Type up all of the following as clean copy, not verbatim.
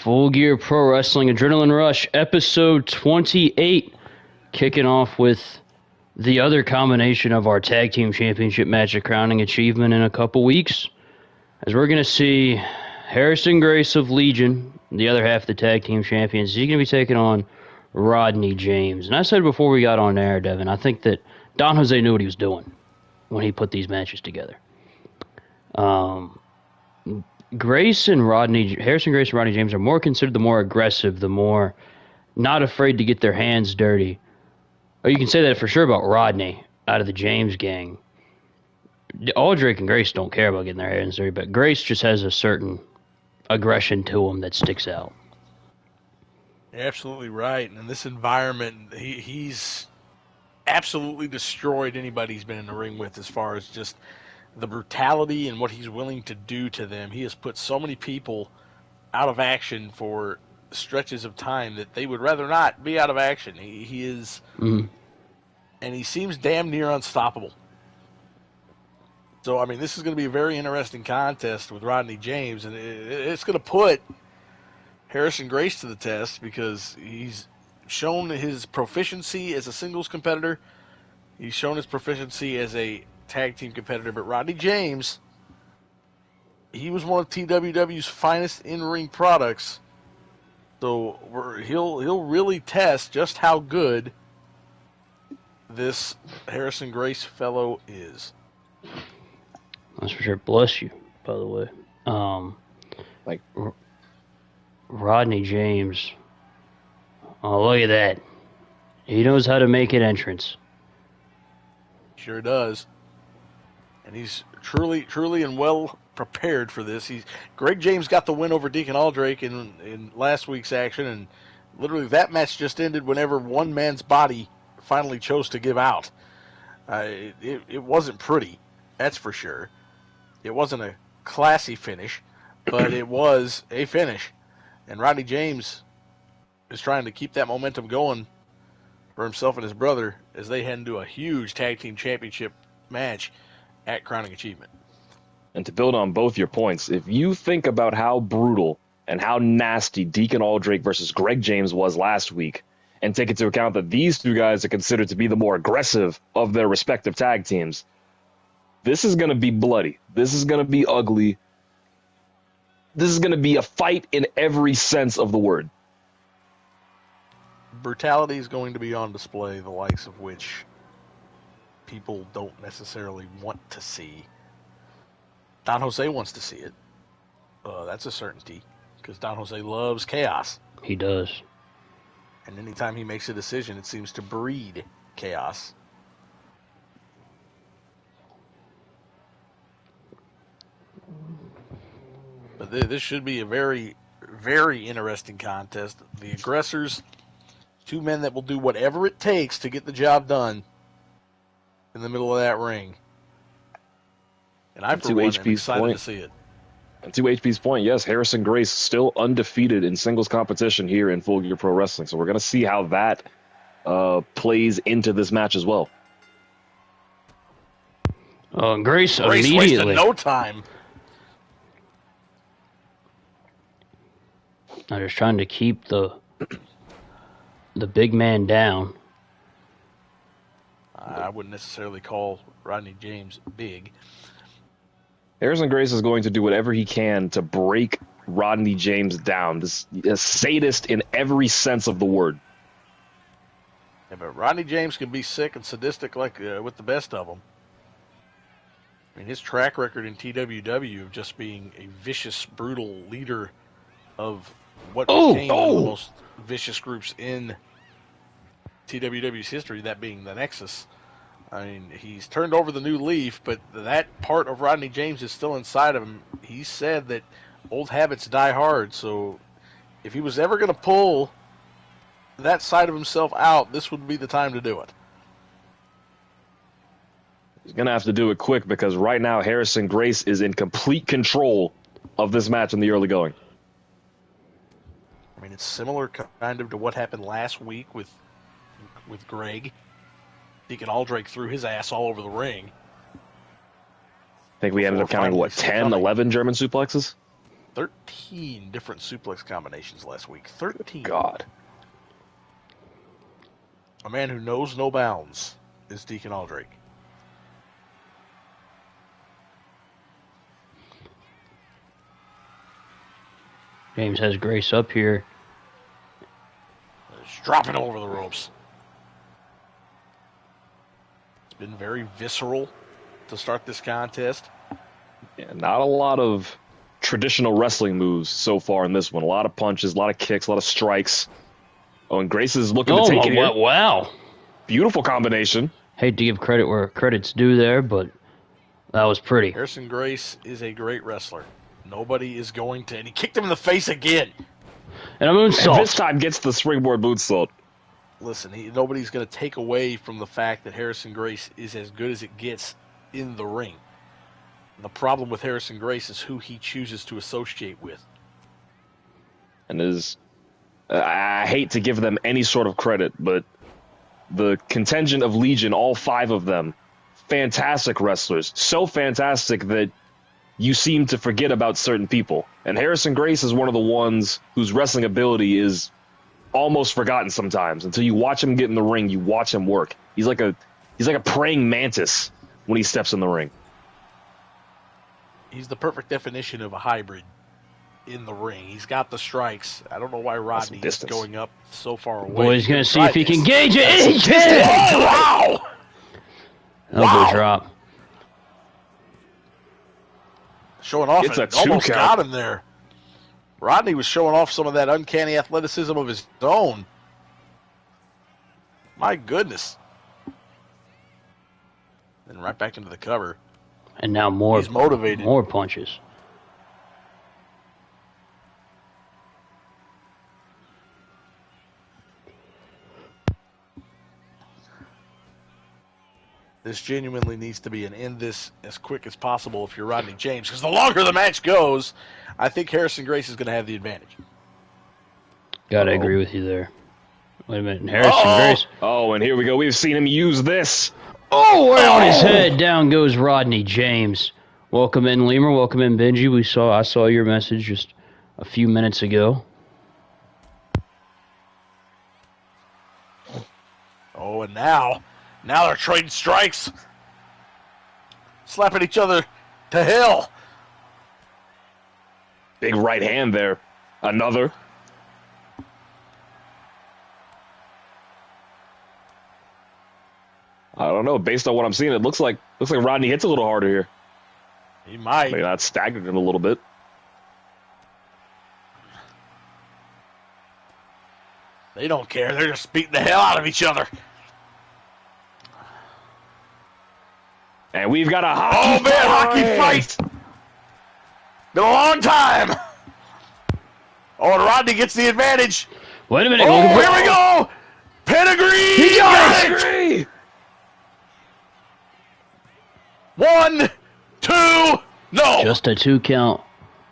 Full Gear Pro Wrestling Adrenaline Rush, episode 28, kicking off with the other combination of our Tag Team Championship match of crowning achievement in a couple weeks, as we're going to see Harryson Grace of Legion, the other half of the Tag Team Champions. He's going to be taking on Rodney James. And I said before we got on air, Devin, I think that Don Jose knew what he was doing when he put these matches together. Harrison Grace and Rodney James are more considered the more aggressive, the more not afraid to get their hands dirty. Or you can say that for sure about Rodney out of the James gang. Aldrich and Grace don't care about getting their hands dirty, but Grace just has a certain aggression to him that sticks out. You're absolutely right. And in this environment, he's absolutely destroyed anybody he's been in the ring with as far as just the brutality and what he's willing to do to them. He has put so many people out of action for stretches of time that they would rather not be out of action. He is, and he seems damn near unstoppable. So, I mean, this is going to be a very interesting contest with Rodney James, and it's going to put Harrison Grace to the test because he's shown his proficiency as a singles competitor. He's shown his proficiency as a tag team competitor, but Rodney James, he was one of TWW's finest in-ring products, so he'll really test just how good this Harrison Grace fellow is. That's for sure. Bless you, by the way. Rodney James. Oh, look at that. He knows how to make an entrance. Sure does. And he's truly and well prepared for this. Greg James got the win over Deacon Aldrich in last week's action, and literally that match just ended whenever one man's body finally chose to give out. It wasn't pretty, that's for sure. It wasn't a classy finish, but it was a finish. And Rodney James is trying to keep that momentum going for himself and his brother as they head into a huge tag team championship match at Crowning Achievement. And to build on both your points, if you think about how brutal and how nasty Deacon Aldrich versus Greg James was last week, and take into account that these two guys are considered to be the more aggressive of their respective tag teams, this is going to be bloody. This is going to be ugly. This is going to be a fight in every sense of the word. Brutality is going to be on display, the likes of which people don't necessarily want to see. Don Jose wants to see it. That's a certainty, because Don Jose loves chaos. He does. And anytime he makes a decision, it seems to breed chaos. But this should be a very, very interesting contest. The aggressors, two men that will do whatever it takes to get the job done in the middle of that ring. And I, for one, am excited to see it. And to HP's point, yes, Harrison Grace still undefeated in singles competition here in Full Gear Pro Wrestling. So we're going to see how that plays into this match as well. Grace immediately. Wasted no time. I'm just trying to keep the big man down. I wouldn't necessarily call Rodney James big. Harrison Grace is going to do whatever he can to break Rodney James down. This a sadist in every sense of the word. Yeah, but Rodney James can be sick and sadistic like with the best of them. I mean, his track record in TWW of just being a vicious, brutal leader of what became one of the most vicious groups in TWW's history, that being the Nexus. I mean, he's turned over the new leaf, but that part of Rodney James is still inside of him. He said that old habits die hard, so if he was ever going to pull that side of himself out, this would be the time to do it. He's going to have to do it quick because right now Harrison Grace is in complete control of this match in the early going. I mean, it's similar kind of to what happened last week with Greg. Deacon Aldrich threw his ass all over the ring. I think we ended up counting, 10, 11 German suplexes? 13 different suplex combinations last week. 13. God. A man who knows no bounds is Deacon Aldrake. James has Grace up here. Just dropping over the ropes. It's been very visceral to start this contest. Yeah, not a lot of traditional wrestling moves so far in this one. A lot of punches, a lot of kicks, a lot of strikes. Oh, and Grace is looking to take it here. Wow. Beautiful combination. Hate to give credit where credit's due there, but that was pretty. Harrison Grace is a great wrestler. Nobody is going to... And he kicked him in the face again. And a moonsault. And this time gets the springboard moonsault. Listen, nobody's going to take away from the fact that Harrison Grace is as good as it gets in the ring. The problem with Harrison Grace is who he chooses to associate with. And I hate to give them any sort of credit, but the contingent of Legion, all 5 of them, fantastic wrestlers. So fantastic that you seem to forget about certain people. And Harrison Grace is one of the ones whose wrestling ability is almost forgotten sometimes. Until you watch him get in the ring, you watch him work. He's like a praying mantis when he steps in the ring. He's the perfect definition of a hybrid in the ring. He's got the strikes. I don't know why Rodney is going up so far away. Boy, he's going to see if he can gauge it. He can! Oh, wow! Elbow drop. Showing off. It's a Almost 2 got count. him there. Rodney was showing off some of that uncanny athleticism of his own. My goodness. Then right back into the cover. And now more. He's motivated. More punches. This genuinely needs to be an end this as quick as possible if you're Rodney James, because the longer the match goes, I think Harrison Grace is going to have the advantage. Gotta agree with you there. Wait a minute. Harrison Grace. Oh, and here we go. We've seen him use this. Oh, right on his head. Down goes Rodney James. Welcome in, Lemur. Welcome in, Benji. I saw your message just a few minutes ago. Oh, and now they're trading strikes. Slapping each other to hell. Big right hand there. Another. I don't know. Based on what I'm seeing, it looks like Rodney hits a little harder here. He might. Maybe that staggered him a little bit. They don't care. They're just beating the hell out of each other. And we've got a hockey fight. Been a long time. Oh, and Rodney gets the advantage. Wait a minute. Oh, here we go. Pedigree. He got it. Pedigree. 1, 2, no. Just a 2 count.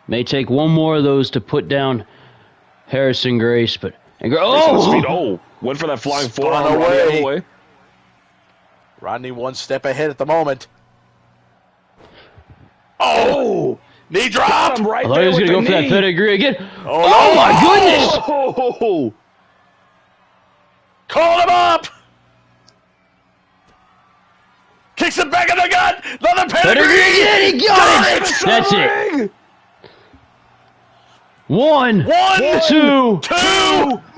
May take one more of those to put down Harrison Grace, but Went for that flying Spun forearm away. Rodney 1 step ahead at the moment. Oh, knee drop. Right I thought he was going to go for that pedigree again. Oh, my goodness. Oh. Call him up. Kicks him back in the gut. Another pedigree. Again. He got it. That's it. 1, 2, 2,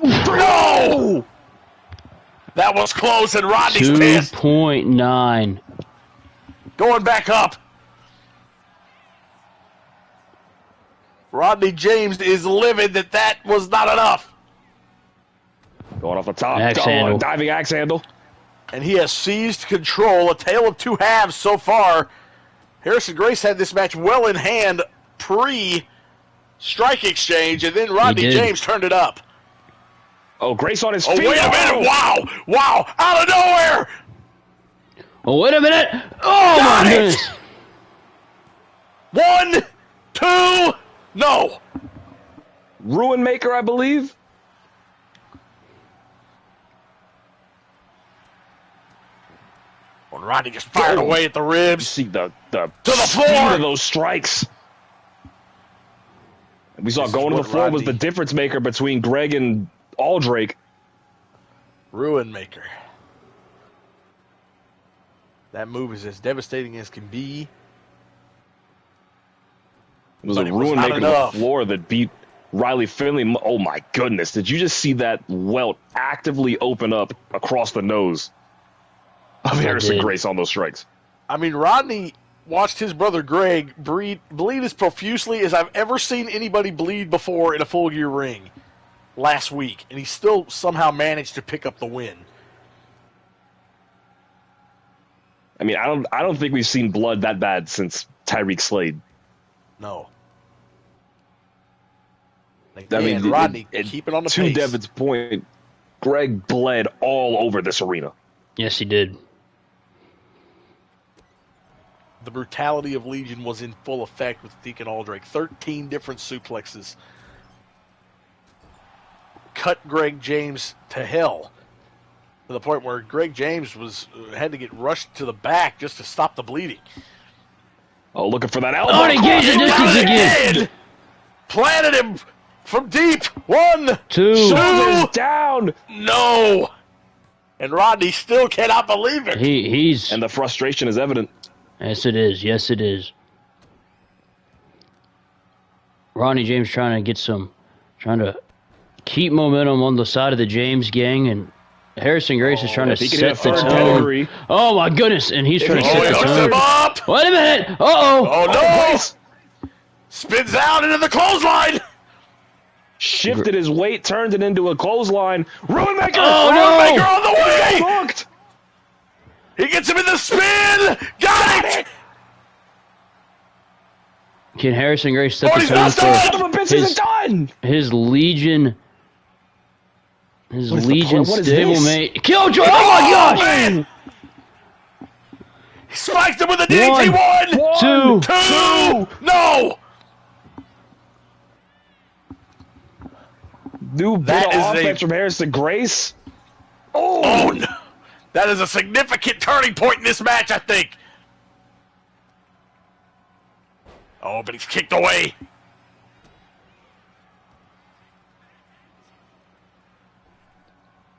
no. That was close, and Rodney's pissed. 2.9. Going back up. Rodney James is livid that was not enough. Going off the top. Axe handle. Diving axe handle. And he has seized control. A tale of 2 halves so far. Harrison Grace had this match well in hand pre-strike exchange, and then Rodney James turned it up. Oh, Grace on his feet. Oh, wait a minute. Wow. Out of nowhere. Oh, wait a minute. Oh, my goodness. 1, 2, no. Ruin Maker, I believe. When Rodney just fired away at the ribs. You see the to the speed floor. of those strikes. We saw going to the floor was the difference maker between Greg and Aldrake. Ruin maker. That move is as devastating as can be. It was a ruin maker to the floor that beat Riley Finley. Oh my goodness. Did you just see that welt actively open up across the nose of Harrison Grace on those strikes? I mean, Rodney watched his brother Greg bleed as profusely as I've ever seen anybody bleed before in a full gear ring last week, and he still somehow managed to pick up the win. I mean, I don't think we've seen blood that bad since Tyreek Slade. No. I mean, Rodney keeping on the pace. To Devin's point, Greg bled all over this arena. Yes, he did. The brutality of Legion was in full effect with Deacon Aldrake. 13 different suplexes. Cut Greg James to hell. To the point where Greg James had to get rushed to the back just to stop the bleeding. Oh, looking for that elbow. Oh, he gains the distance again. Planted him from deep. 1, 2. Shoulders down. No. And Rodney still cannot believe it. He's and the frustration is evident. Yes, it is. Yes, it is. Rodney James trying to keep momentum on the side of the James gang, and Harrison Grace is trying to set the tone. Oh my goodness! And he's trying to set the tone. Up. Wait a minute! Oh no! Spins out into the clothesline. Shifted his weight, turned it into a clothesline. Ruinmaker! Oh no! Ruinmaker on the way! Hooked. He gets him in the spin! Got it! Can Harrison Grace set the tone for his Legion? His Legion stablemate. Killjoy! Oh my gosh! He spiked him with a DDT. 1, 2. No! New bit of offense from Harrison Grace. Oh no! That is a significant turning point in this match, I think. Oh, but he's kicked away.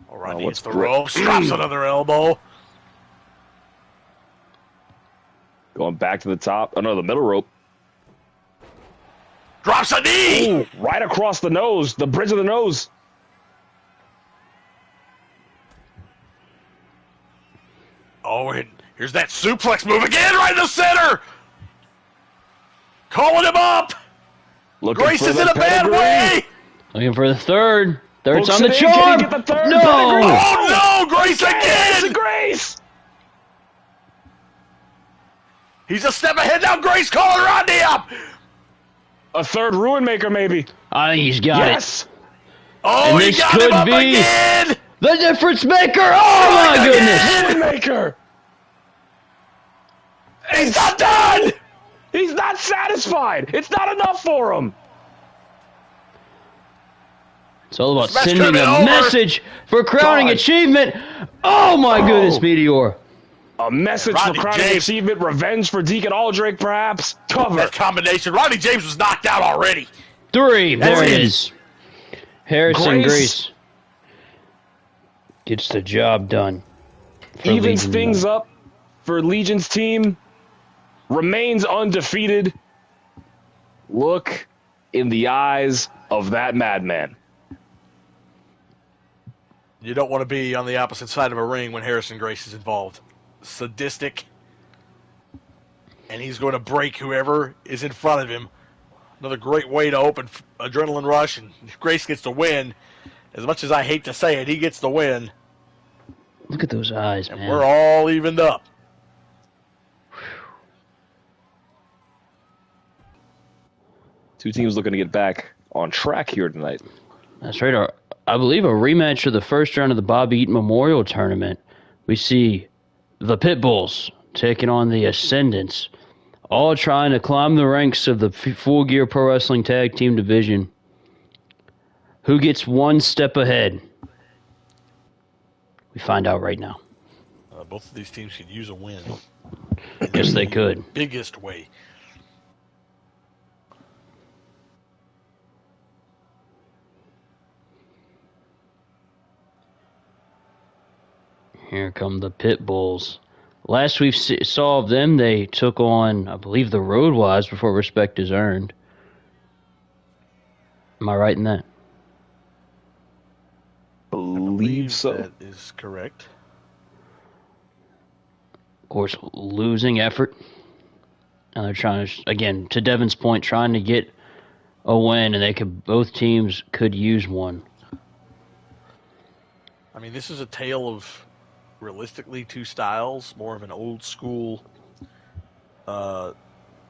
All right, hits the ropes, drops another elbow. Going back to the top. Oh, no, the middle rope. Drops a knee. Ooh, right across the nose, the bridge of the nose. Oh, and here's that suplex move again, right in the center. Calling him up. Grace is in a bad way. Looking for the third. Third's Hooks on the charm. Can he get the third? No. Oh, no. Grace again. Grace. He's a step ahead now. Grace calling Rodney up. A third ruin maker, maybe. I think he's got it. Oh, and he this got could him up be again. The difference maker. Oh, my goodness. Ruin maker. He's not done. He's not satisfied. It's not enough for him. It's all about sending a message for crowning achievement. Oh, my goodness, Meteor. A message for crowning achievement, revenge for Deacon Aldrake, perhaps. Cover. That combination. Rodney James was knocked out already. 3. There it is. Harrison Grace gets the job done. Evens things up for Legion's team. Remains undefeated. Look in the eyes of that madman. You don't want to be on the opposite side of a ring when Harrison Grace is involved. Sadistic. And he's going to break whoever is in front of him. Another great way to open Adrenaline Rush, and Grace gets the win. As much as I hate to say it, he gets the win. Look at those eyes, and man. We're all evened up. Two teams looking to get back on track here tonight. That's right. I believe a rematch of the first round of the Bob Eaton Memorial Tournament. We see the Pitbulls taking on the Ascendance, all trying to climb the ranks of the Full Gear Pro Wrestling Tag Team Division. Who gets one step ahead? We find out right now. Both of these teams could use a win. Yes, they could. Biggest way. Here come the Pitbulls. Last we saw of them, they took on, I believe, the Road Wives before Respect is Earned. Am I right in that? Believe so. That is correct. Of course, losing effort. And they're trying to, again, to Devin's point, trying to get a win, and both teams could use one. I mean, this is a tale of, realistically, two styles, more of an old school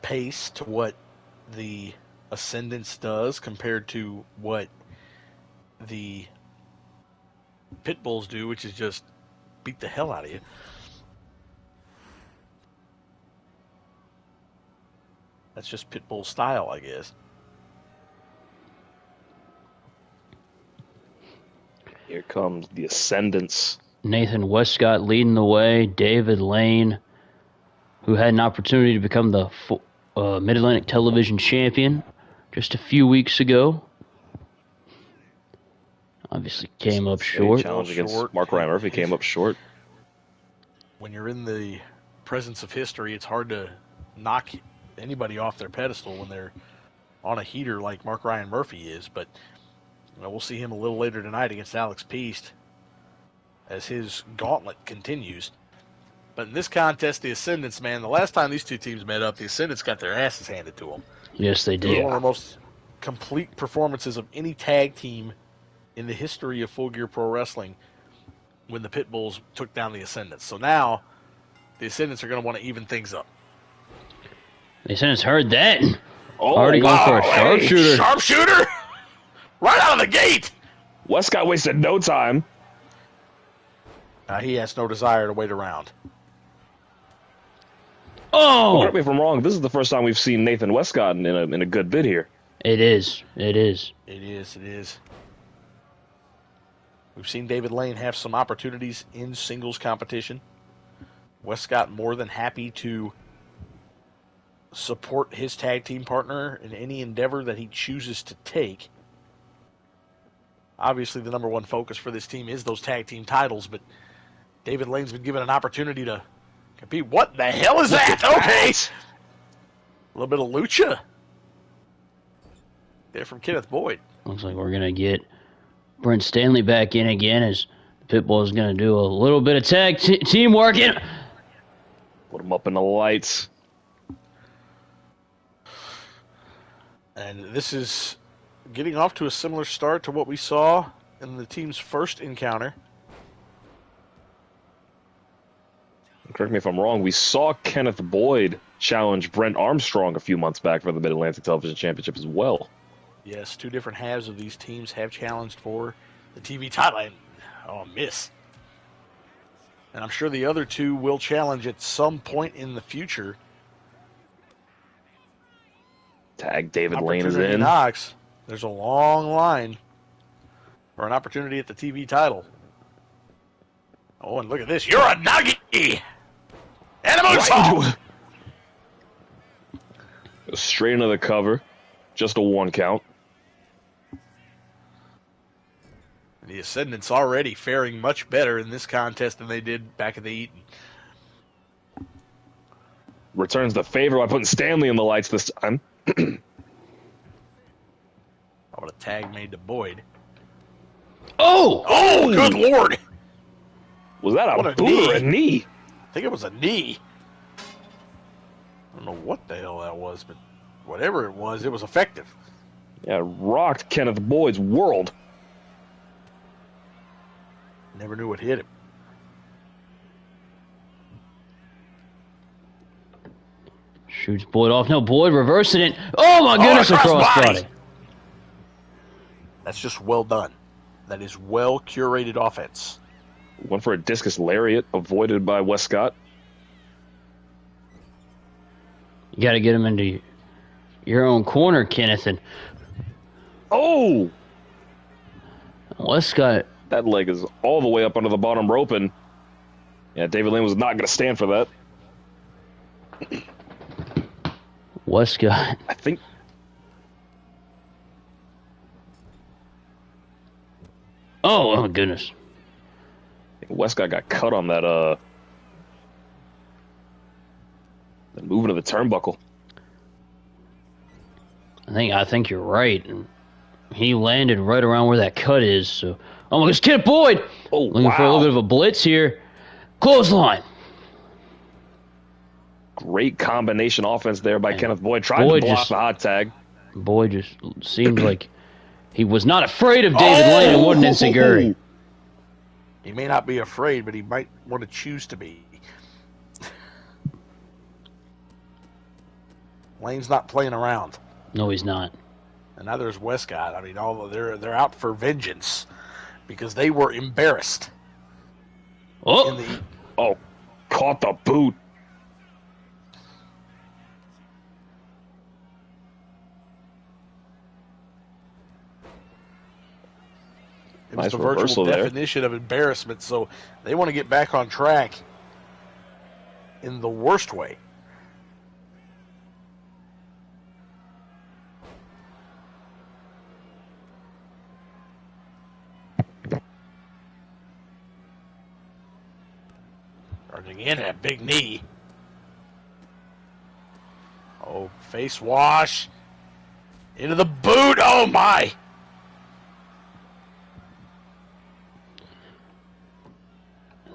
pace to what the Ascendance does compared to what the Pitbulls do, which is just beat the hell out of you. That's just Pitbull style, I guess. Here comes the Ascendance. Nathan Westcott leading the way. David Lane, who had an opportunity to become the Mid-Atlantic Television Champion just a few weeks ago. Obviously came up short. Challenge against Mark Ryan Murphy came up short. When you're in the presence of history, it's hard to knock anybody off their pedestal when they're on a heater like Mark Ryan Murphy is, but we'll see him a little later tonight against Alex Peist as his gauntlet continues. But in this contest, the Ascendance, man, the last time these two teams met up, the Ascendance got their asses handed to them. Yes, they It was did. one of the most complete performances of any tag team in the history of Full Gear Pro Wrestling when the Pitbulls took down the Ascendance. So now, the Ascendants are going to want to even things up. The Ascendants heard that. Oh, Already going for a sharpshooter. Sharpshooter? Right out of the gate! Westcott wasted no time. He has no desire to wait around. Oh! Correct me if I'm wrong. This is the first time we've seen Nathan Westcott in a good bit here. It is. It is. It is. We've seen David Lane have some opportunities in singles competition. Westcott more than happy to support his tag team partner in any endeavor that he chooses to take. Obviously, the number one focus for this team is those tag team titles, but David Lane's been given an opportunity to compete. What the hell is that? Okay. A little bit of lucha there from Kenneth Boyd. Looks like we're going to get Brent Stanley back in again as Pitbull is going to do a little bit of tag team working. Put him up in the lights. And this is getting off to a similar start to what we saw in the team's first encounter. Correct me if I'm wrong. We saw Kenneth Boyd challenge Brent Armstrong a few months back for the Mid-Atlantic Television Championship as well. Yes, two different halves of these teams have challenged for the TV title. Miss. And I'm sure the other two will challenge at some point in the future. Tag David Lane is in. Knocks. There's a long line for an opportunity at the TV title. Oh, and look at this. You're a Nagi! And a moonsault! Straight into the cover. Just a one count. The Ascendants already faring much better in this contest than they did back at the Eaton. Returns the favor by putting Stanley in the lights this time. What a tag made to Boyd. Oh! Oh, good Lord! Was that What a a boot or a knee? I think it was a knee. I don't know what the hell that was, but whatever it was effective. Yeah, rocked Kenneth Boyd's world. Never knew what hit him. Shoots Boyd off. No, Boyd reversing it. Oh, my goodness, across body. That's just well done. That is well curated offense. Went for a discus lariat, avoided by Westcott. You got to get him into your own corner, Kenneth. And Oh! Westcott. That leg is all the way up under the bottom rope, and yeah, David Lane was not going to stand for that. Westcott. I think. Oh, my goodness. Westcott got cut on that moving of the turnbuckle. I think you're right. He landed right around where that cut is. So, oh my gosh, Kenneth Boyd! Oh, Looking for a little bit of a blitz here. Clothesline. Great combination offense there by Kenneth Boyd, trying to block the hot tag. Boyd just seemed like he was not afraid of David Lane in one insecurity. He may not be afraid, but he might want to choose to be. Lane's not playing around. No, he's not. And neither is Westcott. I mean, they're out for vengeance because they were embarrassed. Oh, caught the boot. It was the virtual definition of embarrassment, so they want to get back on track in the worst way. Charging in that big knee. Oh, face wash. Into the boot. Oh, my.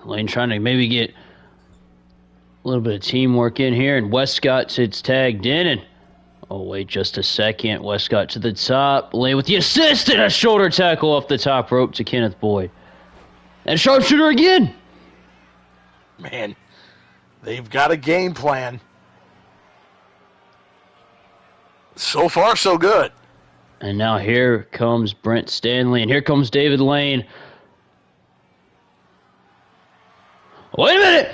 Lane trying to maybe get a little bit of teamwork in here, and Westcott sits tagged in, and oh wait just a second, Westcott to the top, Lane with the assist and a shoulder tackle off the top rope to Kenneth Boyd. And sharpshooter again! Man, they've got a game plan. So far, so good. And now here comes Brent Stanley, and here comes David Lane. Wait a minute!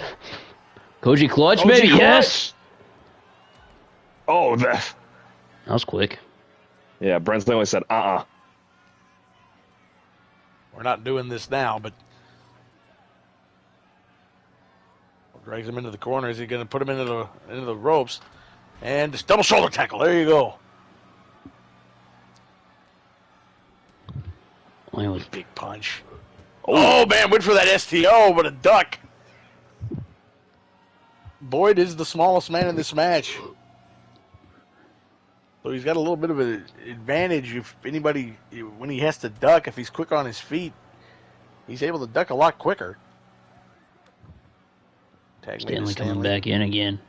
Koji clutch, maybe? Yes! Oh, that was quick. Yeah, Brent Stanley said, We're not doing this now, but drags him into the corner. Is he going to put him into the ropes? And just double shoulder tackle. There you go. Big punch. Oh, man, went for that STO, but a duck. Boyd is the smallest man in this match. So he's got a little bit of an advantage if anybody, when he has to duck, if he's quick on his feet, he's able to duck a lot quicker. Stanley coming back in again.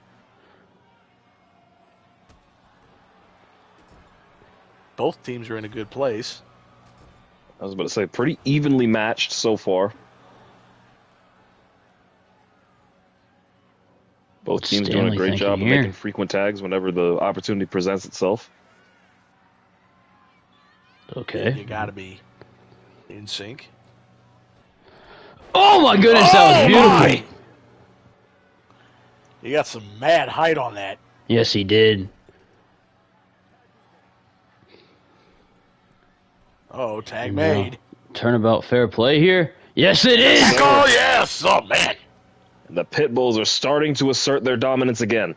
Both teams are in a good place. I was about to say, pretty evenly matched so far. Both teams doing a great job of making frequent tags whenever the opportunity presents itself. Okay. You got to be in sync. Oh my goodness, that was beautiful. He got some mad height on that. Yes, he did. Oh, tag made. Turnabout fair play here. Yes, it is. Oh, yes. Oh, man. And the Pitbulls are starting to assert their dominance again.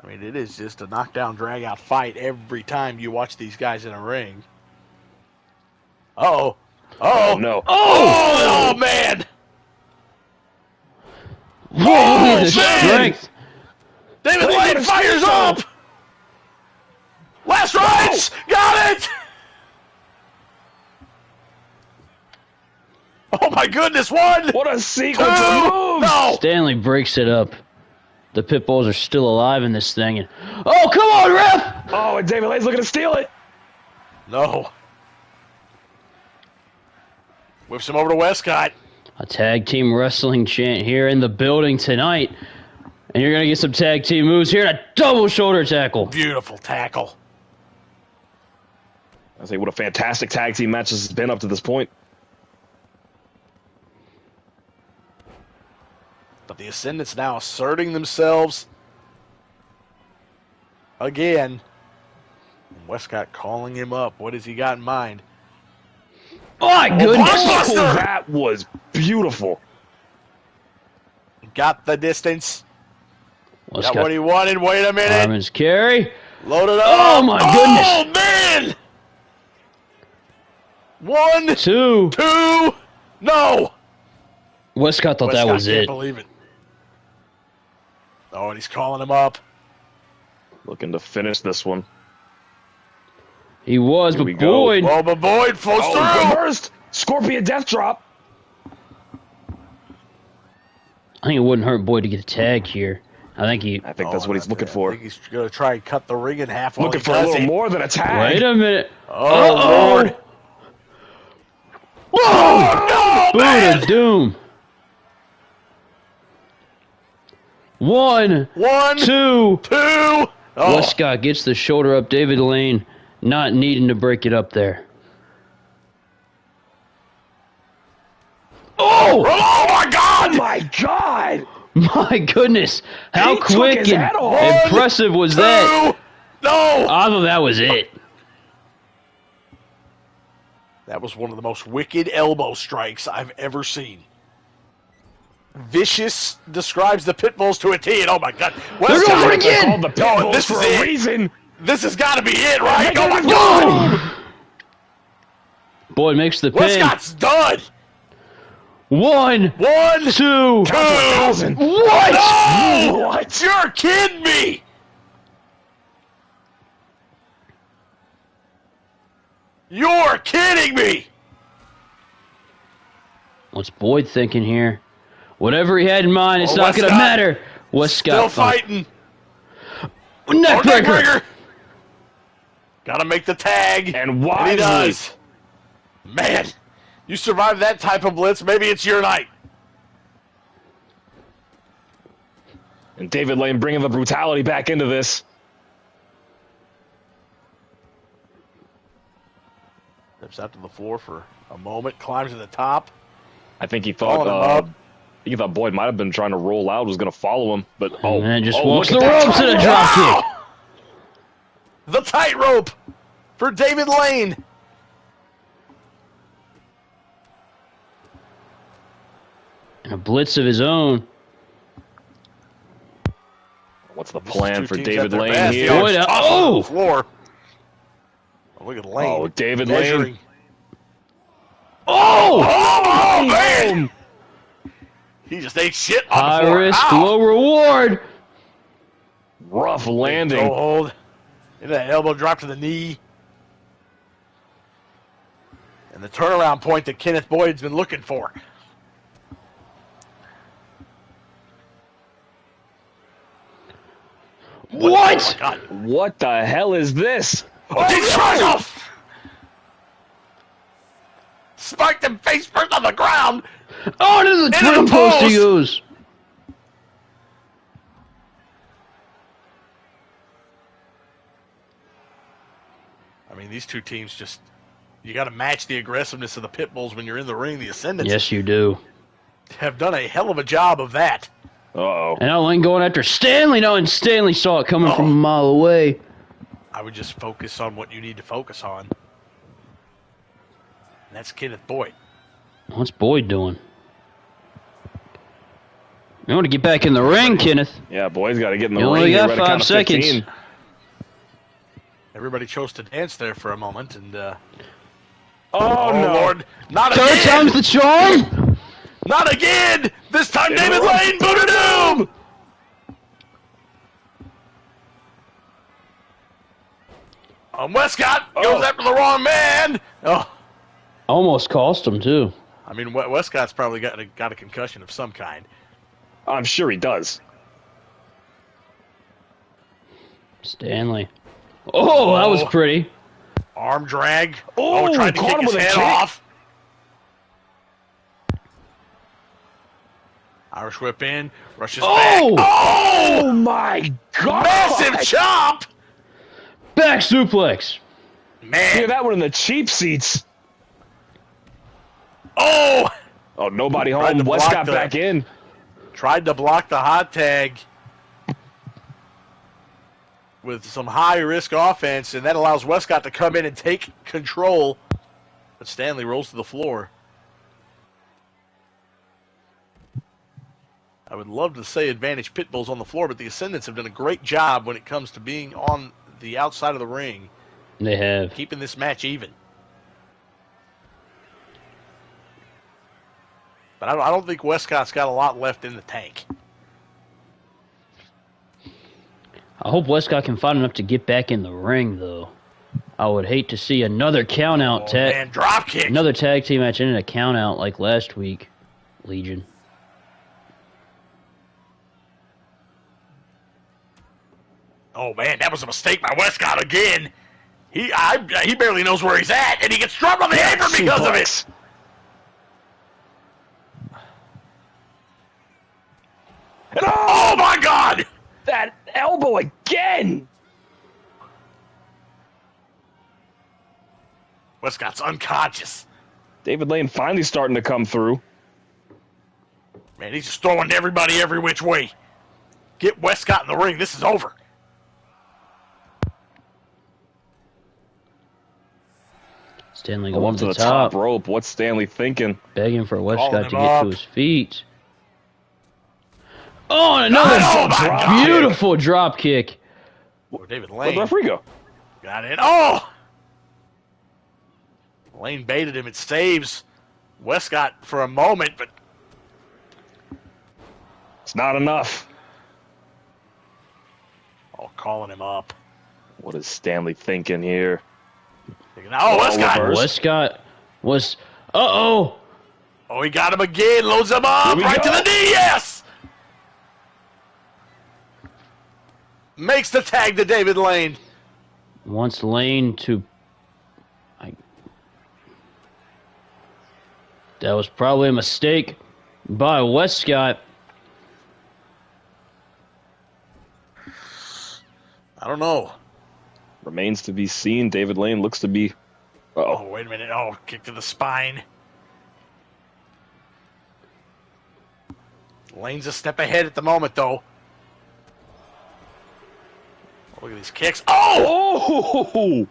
I mean, it is just a knockdown, drag-out fight every time you watch these guys in a ring. Uh-oh. Oh, no. Oh, man. Whoa, the strength. David Lane fires up. Last rights. Got it. Oh, my goodness. One. What a sequence of moves. No. Stanley breaks it up. The Pitbulls are still alive in this thing. And, oh, come on, ref. Oh, and David Lane's looking to steal it. No. Whips him over to Westcott. A tag team wrestling chant here in the building tonight. And you're going to get some tag team moves here. And a double shoulder tackle. Beautiful tackle. I say, what a fantastic tag team match this has been up to this point. But the Ascendance now asserting themselves again. And Westcott calling him up. What has he got in mind? Oh, my goodness. Oh, that was beautiful. Got the distance. Westcott. Got what he wanted. Wait a minute. Armin's carry. Load it up. Oh, my goodness. Oh, man. 1, 2. No! Westcott thought that was can't it. believe it. Oh, and he's calling him up. Looking to finish this one. He was, Here but we go. Boyd. Oh, but Boyd floats through. Reversed. Scorpion death drop. I think it wouldn't hurt Boyd to get a tag here. I think that's what he's looking for. I think he's going to try and cut the ring in half. Looking for a little more than a tag. Wait a minute. Oh, Lord. Oh, no, man. Buddha Doom. 1, 2. 2. Oh. Westcott gets the shoulder up. David Lane not needing to break it up there. Oh! Oh, my God! Oh my God! My goodness. How He took quick his and head off. impressive was that? 2. No! I thought that was it. That was one of the most wicked elbow strikes I've ever seen. Vicious describes the Pitbulls to a T, and oh my God. They're going for it They're again! called the Pitbulls this for is a it. reason. This has got to be it, right? Oh Oh, my my God! Boyd makes the pin. Westcott's done! 1, 1, 2. 2. What? No! What? You're kidding me! You're kidding me! What's Boyd thinking here? Whatever he had in mind, it's Oh, not going to Westcott. matter. Westcott Still fighting. Neckbreaker. Neckbreaker. Gotta make the tag. And he wisely. does. Man, you survive that type of blitz, maybe it's your night. And David Lane bringing the brutality back into this. Steps out to the floor for a moment, climbs to the top. I think he Calling him thought up. he thought Boyd might have been trying to roll out, was going to follow him, but And then just oh, walks look the at that ropes and a tightrope. drop kick. The tightrope for David Lane. And a blitz of his own. What's the This is plan two for teams David at their Lane best. here? The arms Boyd, tossing oh! to the floor. Oh, look at Lane. Oh, David measuring. Lane. Oh! Oh, man! He just ate shit on the High floor. risk, Ow! low reward. Rough landing. Toe hold. Into that elbow drop to the knee. And the turnaround point that Kenneth Boyd's been looking for. What? Oh, my God. What the hell is this? Oh, he tries off! Spiked him face first on the ground. Oh, into the Into twin the post he post. goes. I mean, these two teams just, you got to match the aggressiveness of the Pitbulls when you're in the ring. The Ascendants Yes, you do. have done a hell of a job of that. Uh-oh. And now Lane going after Stanley. No, and Stanley saw it coming from Oh. a mile away. I would just focus on what you need to focus on. And that's Kenneth Boyd. What's Boyd doing? You want to get back in the ring, Kenneth. Yeah, Boyd's got to get in the You ring. only here got right at 5 count of seconds. 15. Everybody chose to dance there for a moment, and Oh, no. Lord, not Third again! time's the charm. Not again! This time, In David the Lane, Buddha Doom! Westcott goes Oh. after the wrong man. Oh, Almost cost him too. I mean, Westcott's probably got a concussion of some kind. I'm sure he does. Stanley. Oh, that was Oh. pretty. Arm drag. Oh, Tried to caught kick him his with a head kick. off. Irish whip in, rushes back. Oh! Oh, my God. Massive chop! Back suplex. Man. Hear that one in the cheap seats. Oh! Oh, nobody Tried home. to block Westcott the- back in. Tried to block the hot tag with some high-risk offense, and that allows Westcott to come in and take control. But Stanley rolls to the floor. I would love to say advantage Pitbulls on the floor, but the Ascendants have done a great job when it comes to being on the outside of the ring, They have. keeping this match even. But I don't think Westcott's got a lot left in the tank. I hope Westcott can find enough to get back in the ring, though. I would hate to see another count-out tag. Drop kick. Another tag team match ended a count-out like last week, Legion. Oh, man, that was a mistake by Westcott again. He barely knows where he's at, and he gets dropped on the apron because of it. And oh, my God! That elbow again! Westcott's unconscious. David Lane finally starting to come through. Man, he's just throwing everybody every which way. Get Westcott in the ring. This is over. Stanley Go going up to the top rope. What's Stanley thinking? Begging for Westcott to get up to his feet. Oh, and another beautiful drop kick. David Where'd Lane the referee go? got it. Oh! Lane baited him. It saves Westcott for a moment, but It's not enough. calling him up. What is Stanley thinking here? Oh, Westcott! Westcott was... Uh-oh! Oh, he got him again. Loads him up. Right to the knee. Yes! Makes the tag to David Lane. Wants Lane to... That was probably a mistake by Westcott. I don't know. Remains to be seen. David Lane looks to be... Oh, wait a minute. Oh, kick to the spine. Lane's a step ahead at the moment, though. Oh, look at these kicks. Oh! Oh!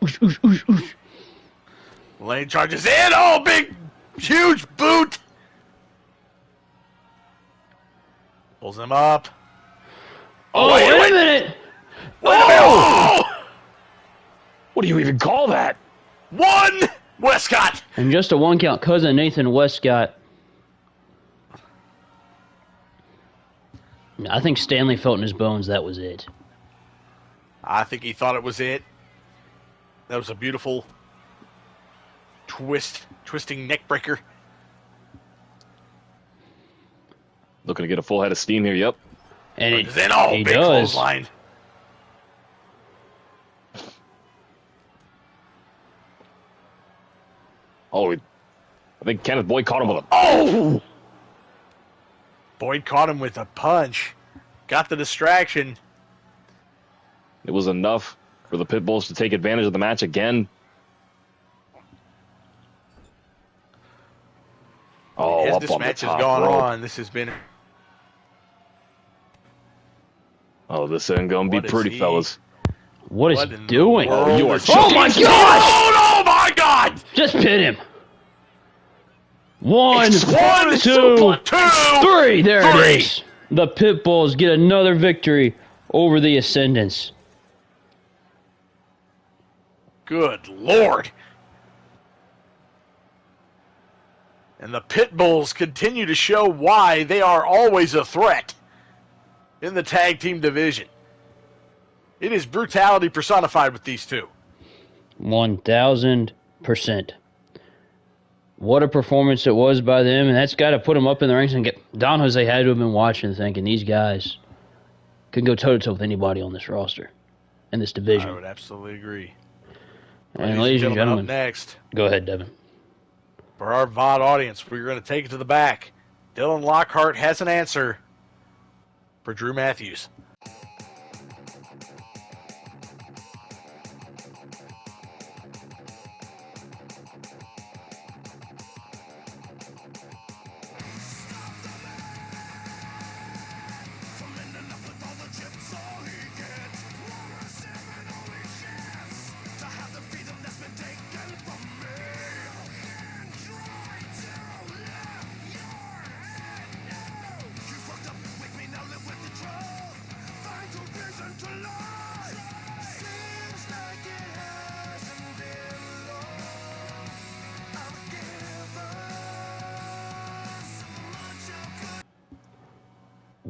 Oosh, oosh, oosh, oosh. Lane charges in. Oh, big, huge boot. Pulls him up. Oh, wait a minute! Oh! What do you even call that? One! Westcott! And just a one count, cousin Nathan Westcott. I think Stanley felt in his bones that was it. I think he thought it was it. That was a beautiful twisting neck breaker. Looking to get a full head of steam here, yep. And He big does. clothesline. Oh, I think Kenneth Boyd caught him with a... Oh! Boyd caught him with a punch. Got the distraction. It was enough for the Pitbulls to take advantage of the match again. Oh, As up this on match the has top gone rope. on, this has been... Oh, this isn't going to be What is pretty, he- fellas. What is What he in the doing? world Oh, you are is- Oh my joking. gosh! Oh my God! Just pin him. One, One, two, two, three. There three. it is. The Pitbulls get another victory over the Ascendance. Good Lord. And the Pitbulls continue to show why they are always a threat in the tag team division. It is brutality personified with these two. 1,000%. What a performance it was by them, and that's got to put them up in the ranks and get... Don Jose had to have been watching thinking these guys can go toe-to-toe with anybody on this roster, in this division. I would absolutely agree. And ladies and gentlemen, up next, go ahead, Devin. for our VOD audience, we're going to take it to the back. Dylan Lockhart has an answer for Drew Matthews.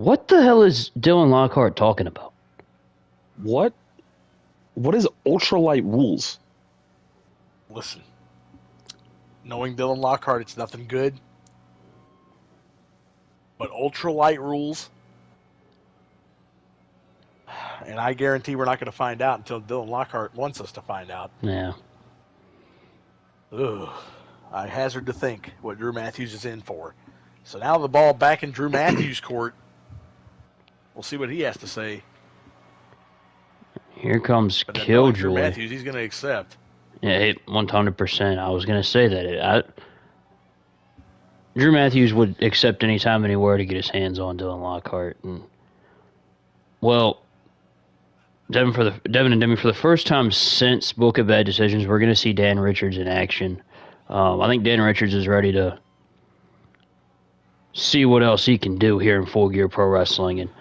What the hell is Dylan Lockhart talking about? What is ultralight rules? Listen, knowing Dylan Lockhart, it's nothing good. But ultralight rules, and I guarantee we're not going to find out until Dylan Lockhart wants us to find out. Yeah. Ugh. I hazard to think what Drew Matthews is in for. So now the ball back in Drew Matthews' court. We'll see what he has to say. Here comes But knowing Drew Killjoy. Matthews, he's going to accept. Yeah, 100%. I was going to say that. Drew Matthews would accept any time, anywhere to get his hands on Dylan Lockhart. And, well, Devin and Demi, for the first time since Book of Bad Decisions, we're going to see Dan Richards in action. I think Dan Richards is ready to see what else he can do here in Full Gear Pro Wrestling. And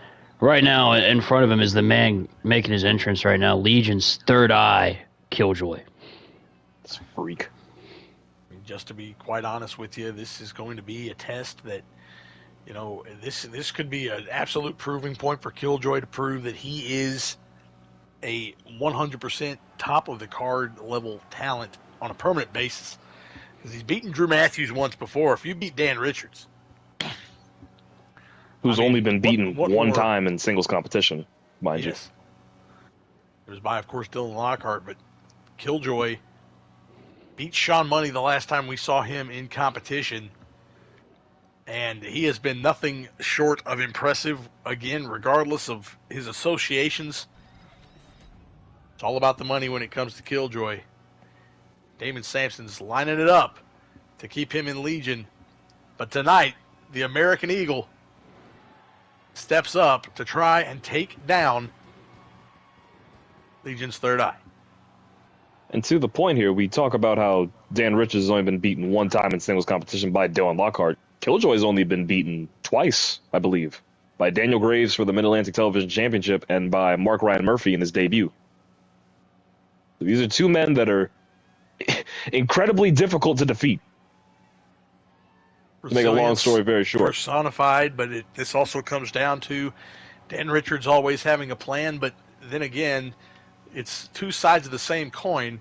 right now, in front of him is the man making his entrance right now, Legion's third eye, Killjoy. It's a freak. I mean, just to be quite honest with you, this is going to be a test that, you know, this could be an absolute proving point for Killjoy to prove that he is a 100% top of the card level talent on a permanent basis. Because he's beaten Drew Matthews once before. If you beat Dan Richards, who's only been beaten what one more? time in singles competition, mind Yes. It was by, of course, Dylan Lockhart, but Killjoy beat Sean Money the last time we saw him in competition, and he has been nothing short of impressive, again, regardless of his associations. It's all about the money when it comes to Killjoy. Damon Sampson's lining it up to keep him in Legion, but tonight, the American Eagle steps up to try and take down Legion's third eye. And to the point here, we talk about how Dan Richards has only been beaten one time in singles competition by Dylan Lockhart. Killjoy has only been beaten twice, I believe, by Daniel Graves for the Mid-Atlantic Television Championship and by Mark Ryan Murphy in his debut. These are two men that are incredibly difficult to defeat. To make a long story very short. Personified, but this also comes down to Dan Richards always having a plan, but then again, it's two sides of the same coin.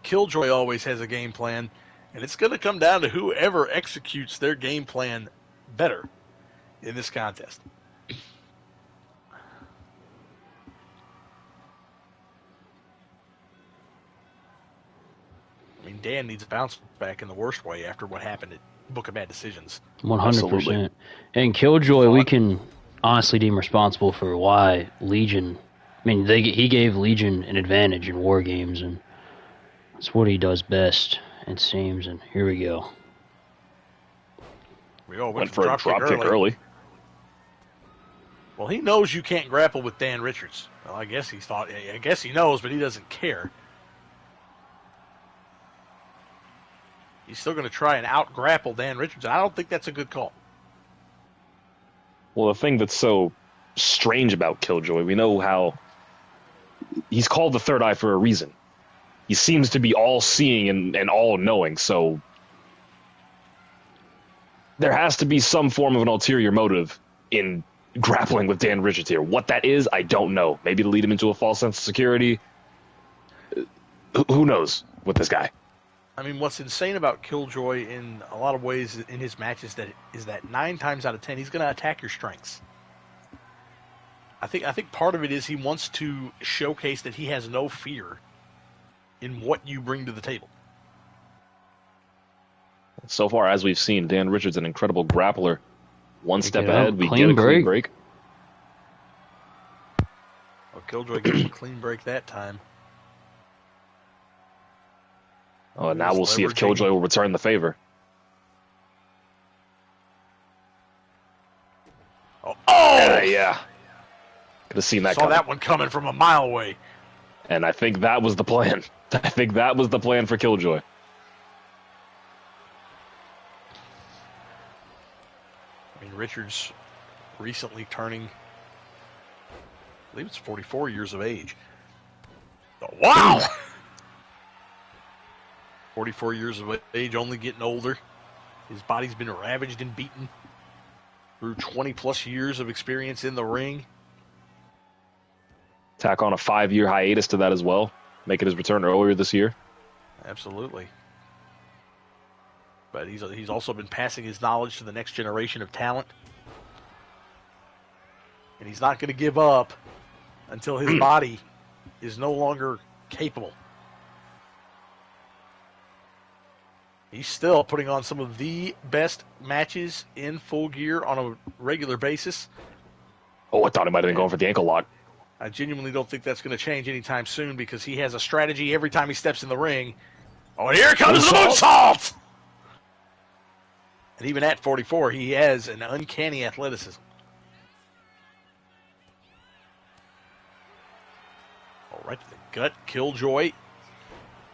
Killjoy always has a game plan, and it's going to come down to whoever executes their game plan better in this contest. I mean, Dan needs a bounce back in the worst way after what happened at Book of Bad Decisions. 100%. And Killjoy, we can honestly deem responsible for why Legion. I mean, he gave Legion an advantage in War Games, and that's what he does best, it seems. And here we go. We all went for a drop kick early. Well, he knows you can't grapple with Dan Richards. Well, I guess he knows, but he doesn't care. He's still going to try and out-grapple Dan Richards. I don't think that's a good call. Well, the thing that's so strange about Killjoy, we know how he's called the third eye for a reason. He seems to be all-seeing and all-knowing, so there has to be some form of an ulterior motive in grappling with Dan Richards here. What that is, I don't know. Maybe to lead him into a false sense of security. Who knows with this guy? I mean, what's insane about Killjoy in a lot of ways in his matches is that 9 times out of 10 he's going to attack your strengths. I think part of it is he wants to showcase that he has no fear in what you bring to the table. So far, as we've seen, Dan Richards an incredible grappler. One step ahead, we get a clean break. Well, Killjoy gets a clean break that time. Oh, and now we'll see if Killjoy will return the favor. Oh! Yeah. Could have seen that coming. Saw that one coming from a mile away. And I think that was the plan. I think that was the plan for Killjoy. I mean, Richards recently turning, I believe it's 44 years of age. Oh, wow! 44 years of age, only getting older. His body's been ravaged and beaten. through 20-plus years of experience in the ring. Tack on a 5-year hiatus to that as well, making his return earlier this year. Absolutely. But he's also been passing his knowledge to the next generation of talent. And he's not going to give up until his body is no longer capable. He's still putting on some of the best matches in Full Gear on a regular basis. Oh, I thought he might have been going for the ankle lock. I genuinely don't think that's going to change anytime soon because he has a strategy every time he steps in the ring. Oh, and here comes the moonsault! And even at 44, he has an uncanny athleticism. All right to the gut, Killjoy.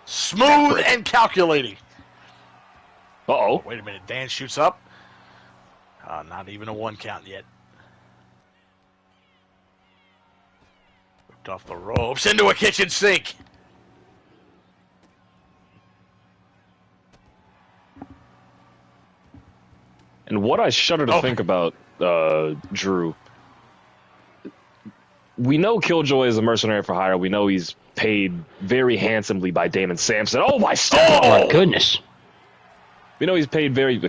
Smooth and calculating. Uh-oh. Wait a minute, Dan shoots up. Not even a 1 count yet. Whipped off the ropes into a kitchen sink. And what I shudder to think about, Drew, we know Killjoy is a mercenary for hire. We know he's paid very handsomely by Damon Sampson. Oh, my step! Oh, my goodness. We know he's paid paid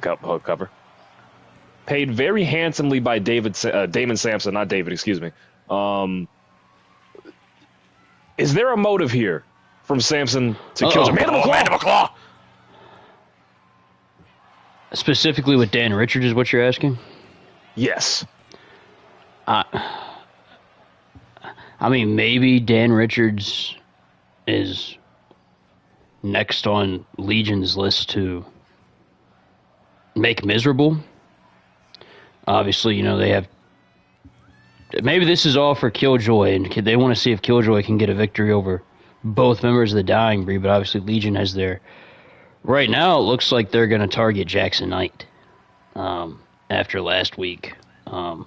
very handsomely by Damon Sampson, not David, excuse me. Is there a motive here from Sampson to Killjoy? Mandible claw! Specifically with Dan Richards is what you're asking? Yes. I mean, maybe Dan Richards is next on Legion's list to make miserable. Obviously, you know, they have... Maybe this is all for Killjoy, and they want to see if Killjoy can get a victory over both members of the Dying Breed, but obviously Legion has their... Right now, it looks like they're going to target Jackson Knight after last week. And,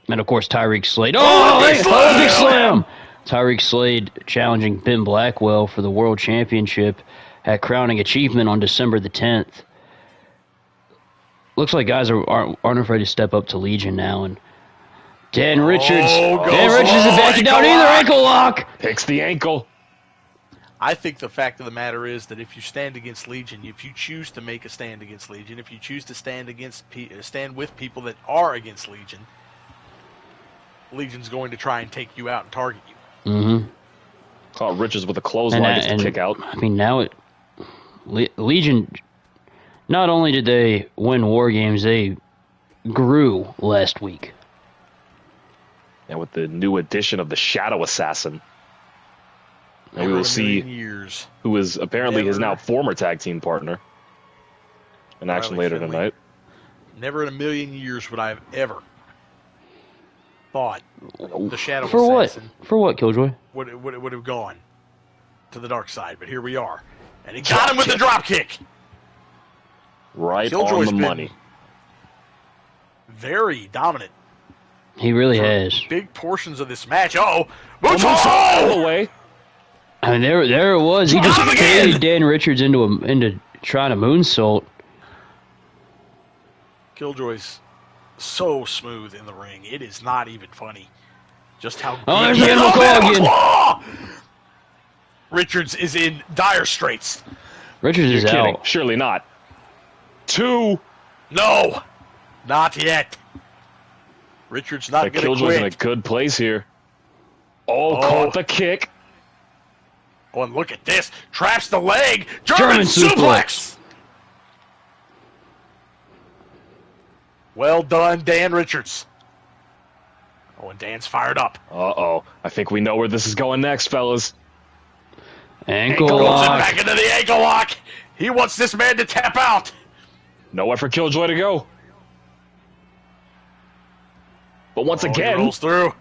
of course, Tyreek Slade. Oh, big slam! Tyreek Slade challenging Ben Blackwell for the World Championship at Crowning Achievement on December the 10th. Looks like guys aren't afraid to step up to Legion now. And Dan Richards isn't backing down either. Ankle lock! Picks the ankle. I think the fact of the matter is that if you stand against Legion, if you choose to make a stand against Legion, if you choose to stand with people that are against Legion, Legion's going to try and take you out and target you. Mm-hmm. Caught Richards with a clothesline to kick out. I mean, now Legion, not only did they win War Games, they grew last week. And with the new addition of the Shadow Assassin. And we will see who is apparently his now former tag team partner in action later tonight. Never in a million years would I have ever thought the Shadow Assassin... For what, Killjoy? Would have gone to the dark side, but here we are. And he got him with the drop kick. Right on the money. Very dominant. He really has. Big portions of this match. Uh-oh. All the way. I mean, there it was. He just paid Dan Richards into trying to moonsault. Killjoy's so smooth in the ring. It is not even funny. Just how good. Oh, there's the animal claw again. Richards is in dire straits. Richards is kidding. out. Surely not. 2. No, not yet. Richards not going to quit. Killjoy's in a good place here. Oh, caught the kick. Oh, and look at this. Traps the leg. German suplex. Well done, Dan Richards. Oh, and Dan's fired up. Uh-oh. I think we know where this is going next, fellas. Ankle lock. Back into the ankle lock. He wants this man to tap out. Nowhere for Killjoy to go. But once again... He rolls through.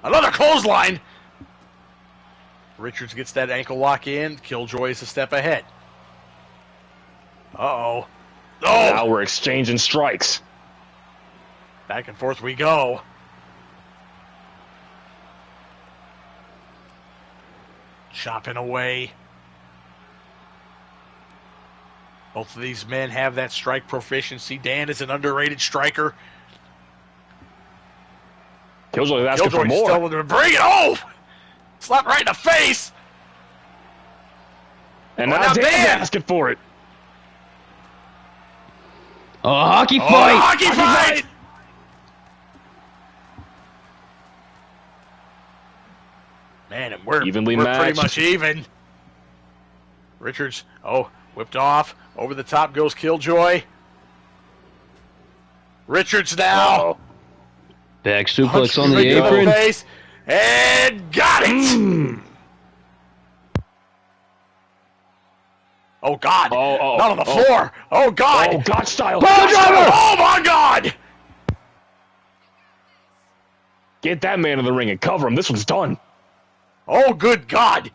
Another clothesline. Richards gets that ankle lock in. Killjoy is a step ahead. Uh-oh. Oh! Now we're exchanging strikes. Back and forth we go. Chopping away. Both of these men have that strike proficiency. Dan is an underrated striker. Killjoy asking for more. Still bring it home. Slap right in the face. And now Dan's asking for it. Oh, hockey fight! Hockey fight! Man, and we're Evenly pretty matched. much even. Richards, whipped off. Over the top goes Killjoy. Richards now. Uh-oh. Back suplex Punch on the right to apron. face, and got it! Oh, God. Not on the floor. Oh, God. Oh, God style. Pile driver! Oh, my God. Get that man in the ring and cover him. This one's done. Oh, good God.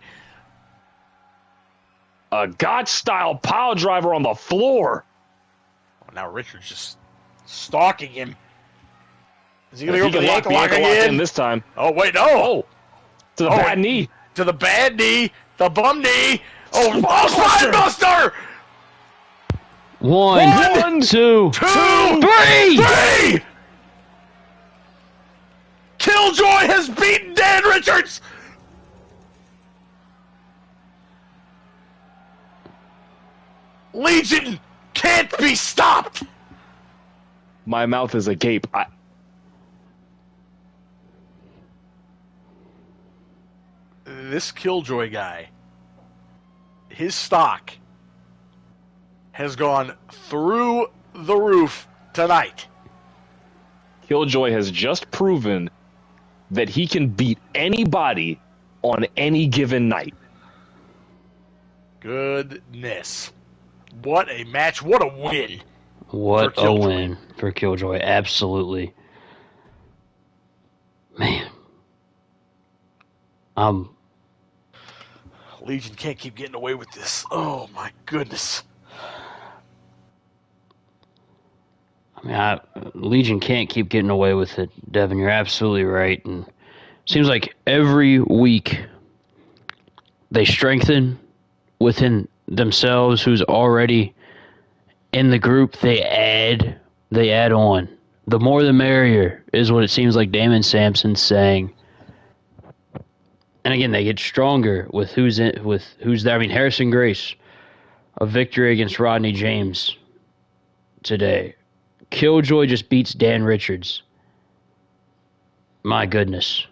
A God-style pile driver on the floor. Now Richards just stalking him. Is he going to If go he for can the lock ankle the lock ankle lock again? in this time. Oh, wait, no. Oh, to the bad knee. To the bad knee. The bum knee. Oh, Buster! One, two, three! Killjoy has beaten Dan Richards! Legion can't be stopped! My mouth is agape. This Killjoy guy, his stock has gone through the roof tonight. Killjoy has just proven that he can beat anybody on any given night. Goodness. What a match. What a win. What a win for Killjoy. Absolutely. Man. Legion can't keep getting away with this. Oh, my goodness. I mean, Legion can't keep getting away with it, Devin. You're absolutely right. And it seems like every week they strengthen within themselves who's already in the group. They add on. The more the merrier is what it seems like Damon Sampson's saying. And again, they get stronger with who's there. I mean, Harryson Grace, a victory against Rodney James today. Killjoy just beats Dan Richards. My goodness.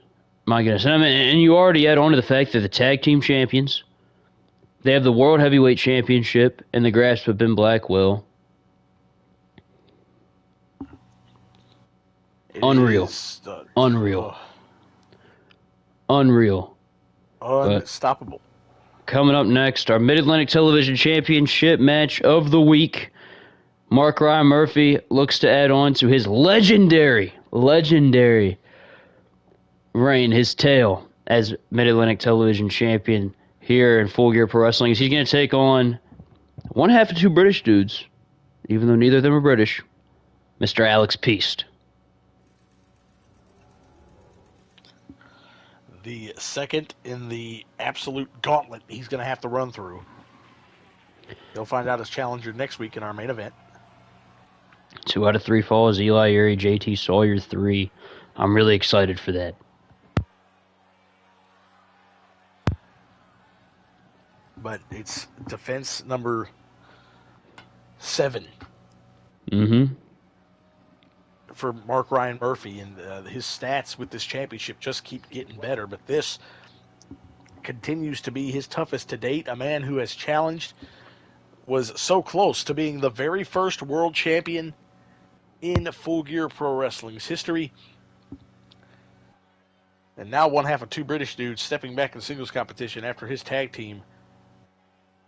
And I mean, and you already add on to the fact that the tag team champions, they have the World Heavyweight Championship in the grasp of Ben Blackwell. Unreal. Unstoppable. Coming up next, our Mid-Atlantic Television Championship match of the week. Mark Ryan Murphy looks to add on to his legendary reign, his tale as Mid-Atlantic Television Champion here in Full Gear Pro Wrestling. He's going to take on one half of two British dudes, even though neither of them are British, Mr. Alex Peist. The second in the absolute gauntlet he's going to have to run through. He'll find out his challenger next week in our main event. 2 out of 3 falls, Eli, Eerie, JT, Sawyer 3. I'm really excited for that. But it's defense number 7. Mm-hmm. For Mark Ryan Murphy, and his stats with this championship just keep getting better, but this continues to be his toughest to date. A man who has challenged, was so close to being the very first world champion in Full Gear Pro Wrestling's history. And now one half of two British dudes stepping back in singles competition after his tag team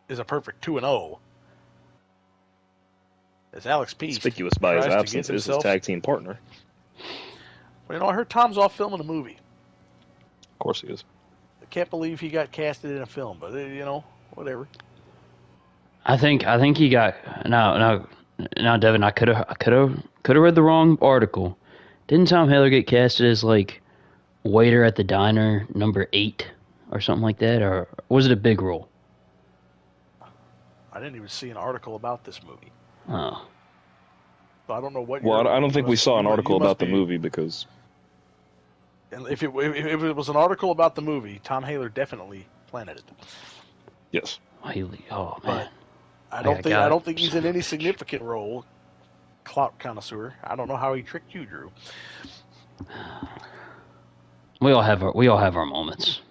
is a perfect 2-0. As Alex Peist conspicuous by his tries to absence get is his himself- tag team partner. Well, I heard Tom's off filming a movie. Of course he is. I can't believe he got casted in a film, but whatever. I think he got now Devin. I could have read the wrong article. Didn't Tom Haller get casted as like waiter at the diner number 8 or something like that, or was it a big role? I didn't even see an article about this movie. Oh. So I don't know what. Well, I don't think we saw an article about the movie because. And if it was an article about the movie, Tom Haler definitely planted it. Yes. Haley. Oh But man. I don't think he's in any significant role. Clout connoisseur. I don't know how he tricked you, Drew. We all have our moments.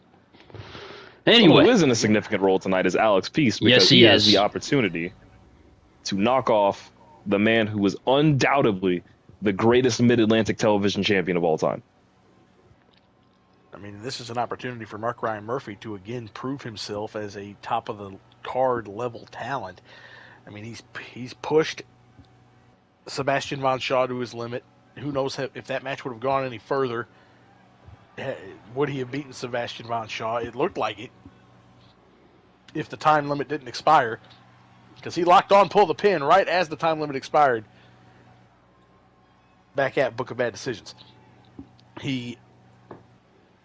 Anyway, Someone who is in a significant role tonight is Alex Peist because Yes, he he has is. the opportunity to knock off the man who was undoubtedly the greatest Mid-Atlantic television champion of all time. I mean, this is an opportunity for Mark Ryan Murphy to again prove himself as a top of the card level talent. I mean, he's pushed Sebastian Von Shaw to his limit. Who knows if that match would have gone any further? Would he have beaten Sebastian Von Shaw? It looked like it. If the time limit didn't expire, because he locked on, pulled the pin right as the time limit expired. Back at Book of Bad Decisions, he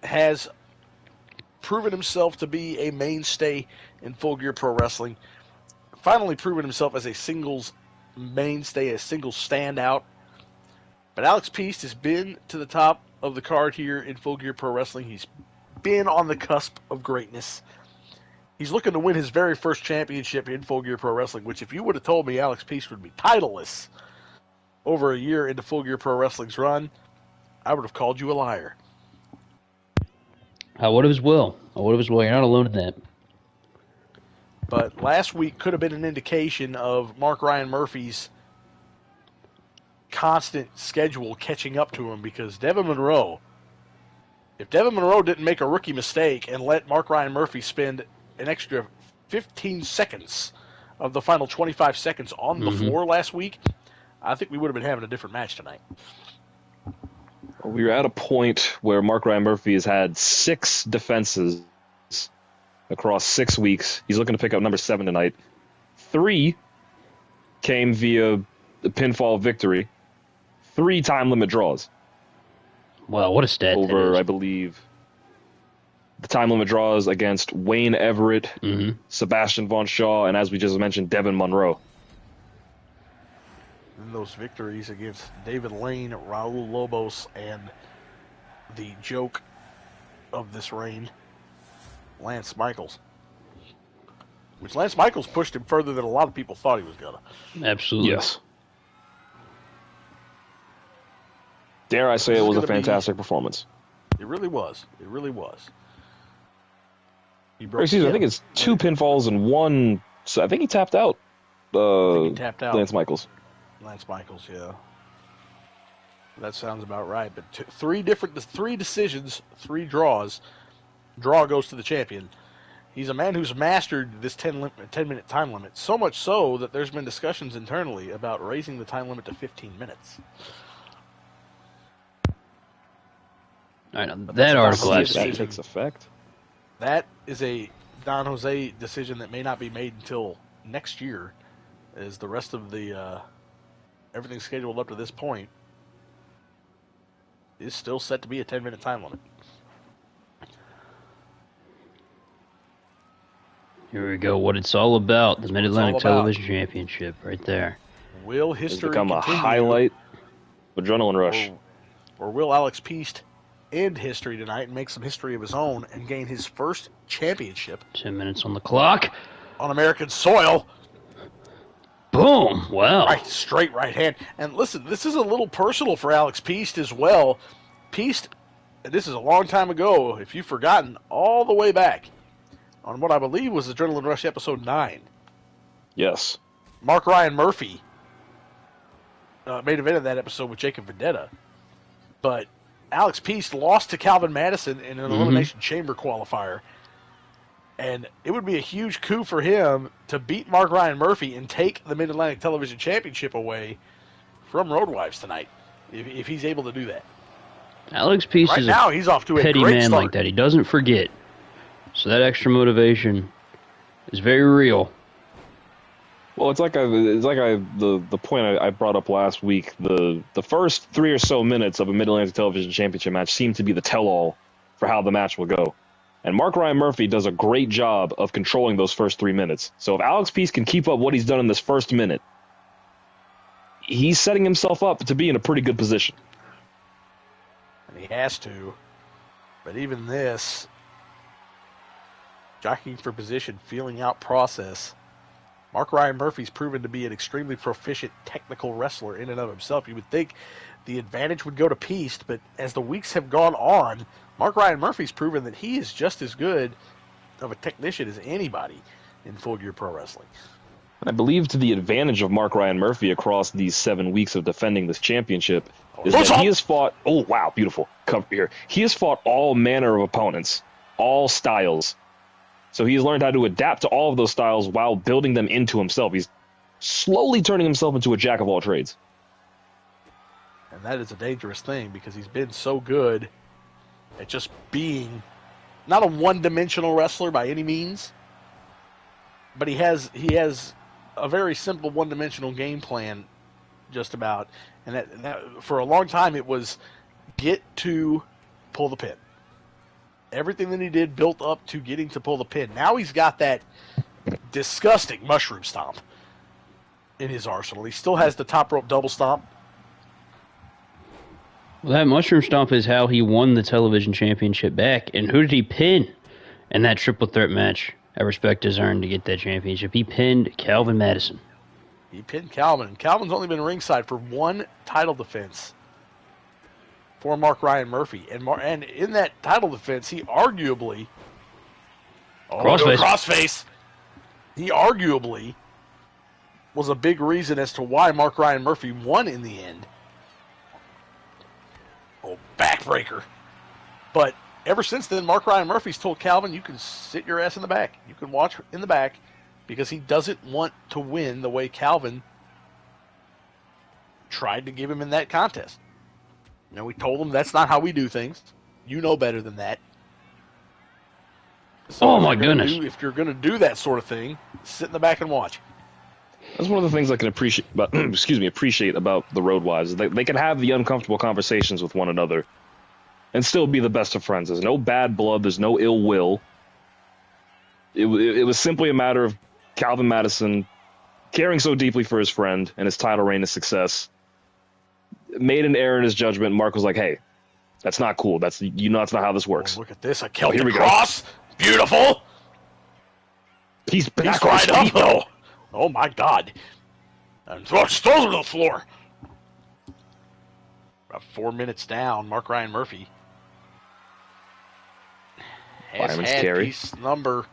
has proven himself to be a mainstay in Full Gear Pro Wrestling. Finally proven himself as a singles mainstay, a singles standout. But Alex Peist has been to the top of the card here in Full Gear Pro Wrestling. He's been on the cusp of greatness. He's looking to win his very first championship in Full Gear Pro Wrestling, which if you would have told me Alex Peist would be titleless over a year into Full Gear Pro Wrestling's run, I would have called you a liar. I would have as well. You're not alone in that. But last week could have been an indication of Mark Ryan Murphy's constant schedule catching up to him, because if Devin Monroe didn't make a rookie mistake and let Mark Ryan Murphy spend an extra 15 seconds of the final 25 seconds on the floor last week, I think we would have been having a different match tonight. We're at a point where Mark Ryan Murphy has had 6 defenses across 6 weeks. He's looking to pick up number 7 tonight. 3 came via the pinfall victory. 3 time limit draws. Wow, what a stat over, that is. I believe, the time limit draws against Wayne Everett, Sebastian Von Shaw, and as we just mentioned, Devin Monroe. And those victories against David Lane, Raul Lobos, and the joke of this reign, Lance Michaels. Which Lance Michaels pushed him further than a lot of people thought he was going to. Absolutely. Yes. Dare I say it was a fantastic performance. It really was. It really was. I think it's 2 pinfalls and 1. So I think he tapped out. Lance Michaels. Lance Michaels, yeah. That sounds about right. But 3 decisions, 3 draws. Draw goes to the champion. He's a man who's mastered this 10-minute time limit, so much so that there's been discussions internally about raising the time limit to 15 minutes. All right, that article that takes effect. That is a Don Jose decision that may not be made until next year, as the rest of the everything scheduled up to this point is still set to be a 10-minute time limit. Here we go. What it's all about. The Mid-Atlantic Television Championship right there. Will history become continue, a highlight adrenaline rush? Or will Alex Peist end history tonight and make some history of his own and gain his first championship 10 minutes on the clock. On American soil. Boom. Wow. Straight right hand. And listen, this is a little personal for Alex Peist as well. Peist, this is a long time ago, if you've forgotten, all the way back on what I believe was Adrenaline Rush episode 9. Yes. Mark Ryan Murphy main evented that episode with Jacob Vendetta. But Alex Peist lost to Calvin Madison in an Elimination Chamber qualifier. And it would be a huge coup for him to beat Mark Ryan Murphy and take the Mid-Atlantic Television Championship away from Road Wives tonight, if he's able to do that. Alex Peist is now, he's off to a petty great man start. like that. He doesn't forget. So that extra motivation is very real. Well, the point I brought up last week. The first 3 or so minutes of a Mid-Atlantic Television Championship match seemed to be the tell-all for how the match will go. And Mark Ryan Murphy does a great job of controlling those first 3 minutes. So if Alex Peist can keep up what he's done in this first minute, he's setting himself up to be in a pretty good position. And he has to. But even this, jockeying for position, feeling out process, Mark Ryan Murphy's proven to be an extremely proficient technical wrestler in and of himself. You would think the advantage would go to Peist, but as the weeks have gone on, Mark Ryan Murphy's proven that he is just as good of a technician as anybody in Full Gear Pro Wrestling. I believe to the advantage of Mark Ryan Murphy across these 7 weeks of defending this championship is that he has fought, oh wow, beautiful, cover here. He has fought all manner of opponents, all styles. So he has learned how to adapt to all of those styles while building them into himself. He's slowly turning himself into a jack of all trades. And that is a dangerous thing because he's been so good at just being not a one-dimensional wrestler by any means, but he has a very simple one-dimensional game plan just about. And that for a long time it was get to pull the pin. Everything that he did built up to getting to pull the pin. Now he's got that disgusting mushroom stomp in his arsenal. He still has the top rope double stomp. Well, that mushroom stomp is how he won the television championship back. And who did he pin in that triple threat match at Respect is Earned to get that championship? He pinned Calvin Madison. He pinned Calvin. And Calvin's only been ringside for one title defense for Mark Ryan Murphy. And in that title defense, he arguably... Crossface. He arguably was a big reason as to why Mark Ryan Murphy won in the end. Oh, backbreaker. But ever since then, Mark Ryan Murphy's told Calvin, you can sit your ass in the back. You can watch in the back because he doesn't want to win the way Calvin tried to give him in that contest. You know, we told him that's not how we do things. You know better than that. So oh, my goodness. If you're going to do that sort of thing, sit in the back and watch. That's one of the things I can appreciate about, about the Road Wives. They can have the uncomfortable conversations with one another and still be the best of friends. There's no bad blood. There's no ill will. It was simply a matter of Calvin Madison caring so deeply for his friend and his title reign of success, made an error in his judgment. Mark was like, hey, that's not cool. That's not how this works. Oh, look at this. A Celtic cross. Beautiful. He's back right up, though. Oh, my God. And throws him to the floor. About 4 minutes down, Mark Ryan Murphy has had Peist's number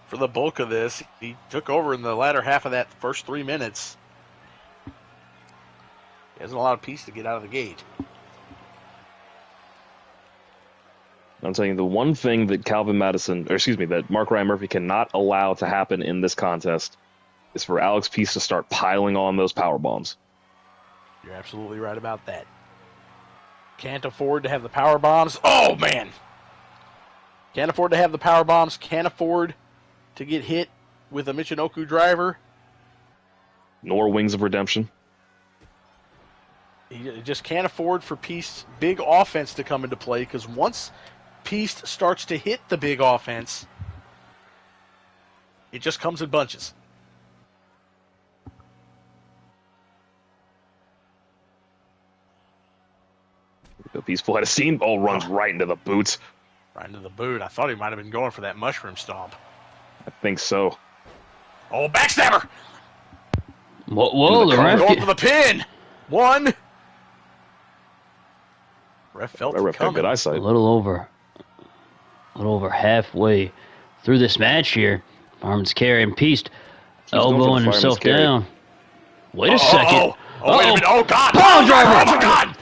for the bulk of this. He took over in the latter half of that first 3 minutes. He hasn't allowed Peist to get out of the gate. I'm telling you, the one thing that that Mark Ryan Murphy cannot allow to happen in this contest is for Alex Peist to start piling on those power bombs. You're absolutely right about that. Can't afford to have the power bombs. Oh, man. Can't afford to have the power bombs. Can't afford to get hit with a Michinoku driver. Nor Wings of Redemption. He just can't afford for Peist's big offense to come into play, because once Peist starts to hit the big offense, it just comes in bunches. Peist full head of steam. Oh, runs right into the boots. Right into the boot. I thought he might have been going for that mushroom stomp. I think so. Oh, backstabber! Whoa, the ref going for the pin. One. Ref felt it coming. Good eyesight. A little over halfway through this match here. Fireman's carry and Peist elbowing himself down. Wait a second. Oh, wait a minute. Oh, God. Power driver. Oh, my God.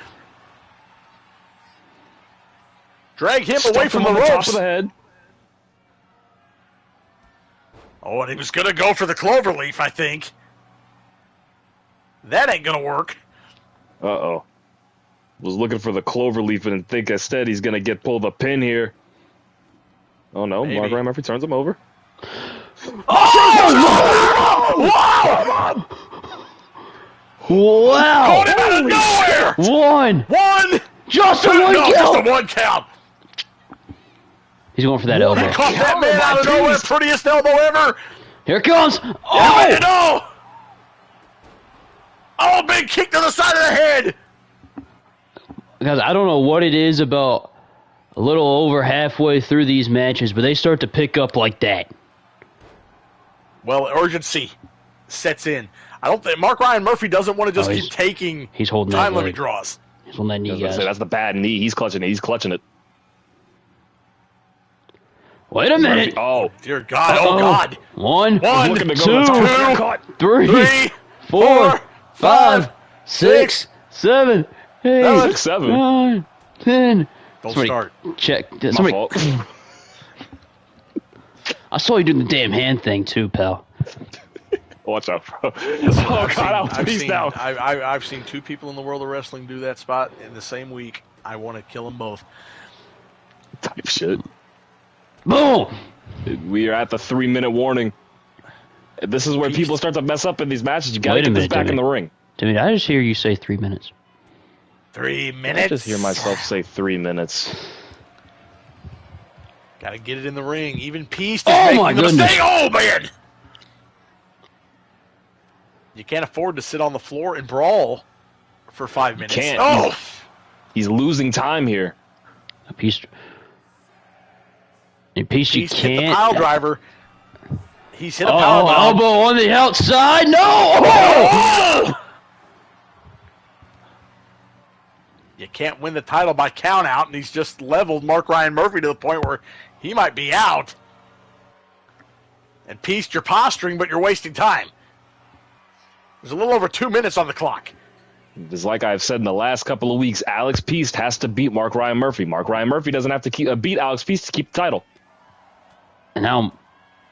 Drag him away from the ropes. Top of the head. Oh, and he was going to go for the cloverleaf, I think. That ain't going to work. Uh-oh. Was looking for the cloverleaf and think instead he's going to pull the pin here. Oh, no. Mark Ryan Murphy turns him over. Oh! Whoa! Wow! Caught him out of nowhere! One! One! Just a one count! Just a one count! He's going for that elbow. He caught that man out of nowhere. Prettiest elbow ever. Here it comes. Oh! No! Oh, big kick to the side of the head. Guys, I don't know what it is about a little over halfway through these matches, but they start to pick up like that. Well, urgency sets in. I don't think Mark Ryan Murphy doesn't want to just keep taking he's holding time that limit draws. He's holding that knee, guys. That's the bad knee. He's clutching it. He's clutching it. Wait a minute. Oh, dear God. Oh, God. One, two, three, 4, 5, 6, 7, 8, 6, 7. 9, 10. Don't Somebody start. Check. My Somebody. fault. I saw you doing the damn hand thing too, pal. Watch out, bro. Oh, God, I've seen two people in the world of wrestling do that spot in the same week. I want to kill them both. Type shit. Boom! We are at the 3-minute warning. This is where people start to mess up in these matches. You gotta get this back in the ring. Dude, I just hear you say 3 minutes. 3 minutes? I just hear myself say 3 minutes. Gotta get it in the ring. Even Peist is making the mistake. Oh, man! You can't afford to sit on the floor and brawl for 5 minutes. Can't. Oh! He's losing time here. Peist, you Hit can't. the pile driver. He's hit a power bomb. Elbow on the outside. No! Oh! You can't win the title by count out, and he's just leveled Mark Ryan Murphy to the point where he might be out. And Peist, you're posturing, but you're wasting time. There's a little over 2 minutes on the clock. Just like I've said in the last couple of weeks, Alex Peist has to beat Mark Ryan Murphy. Mark Ryan Murphy doesn't have to beat Alex Peist to keep the title. And now,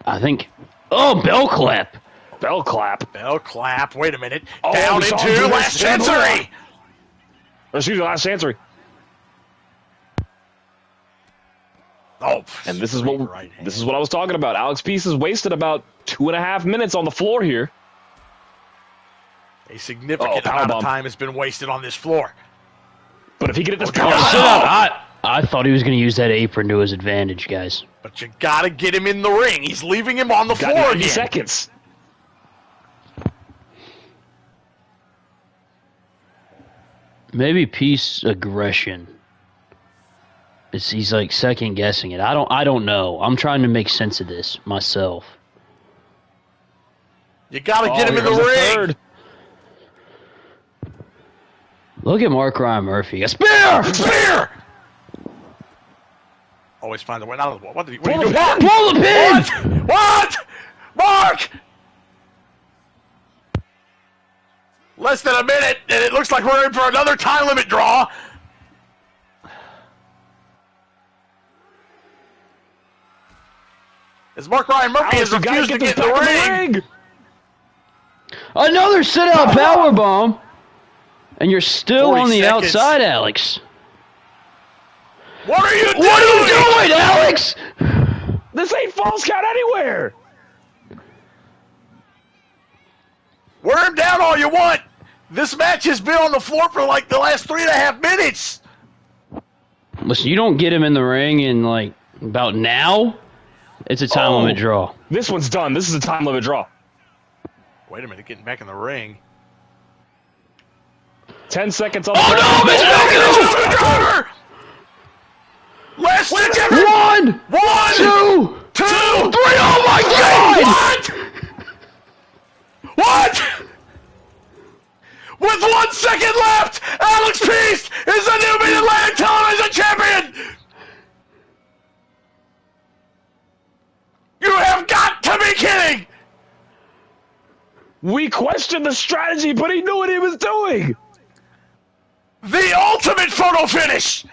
I think... Oh, bell clap. Bell clap. Bell clap. Wait a minute. Oh, down into last chancery. Excuse me, last chancery. Oh, and this is what I was talking about. Alex Peist has wasted about 2.5 minutes on the floor here. A significant amount of time has been wasted on this floor. But if he can get this I thought he was going to use that apron to his advantage, guys. But you got to get him in the ring. He's leaving him on the floor 90 again. seconds. Maybe Peist's aggression. He's like second guessing it. I don't know. I'm trying to make sense of this myself. You got to get him in the ring. Third. Look at Mark Ryan Murphy. A spear! Spear! Always find a way out of the wall. What are you doing? Pull the pin! What? Mark! Less than a minute, and it looks like we're in for another time limit draw. As Mark Ryan Murphy has refused to get in the ring. Another sit-out powerbomb. And you're still on the outside, Alex. What are you doing? Alex? This ain't false count anywhere. Wear him down all you want. This match has been on the floor for like the last 3.5 minutes. Listen, you don't get him in the ring in like about now. It's a time limit draw. This one's done. This is a time limit draw. Wait a minute, getting back in the ring. 10 seconds on the driver! Less than 1, 2, 3. Oh my God! What? With 1 second left, Alex Peist is the new Mid-Atlantic Television Champion! You have got to be kidding! We questioned the strategy, but he knew what he was doing! The ultimate photo finish!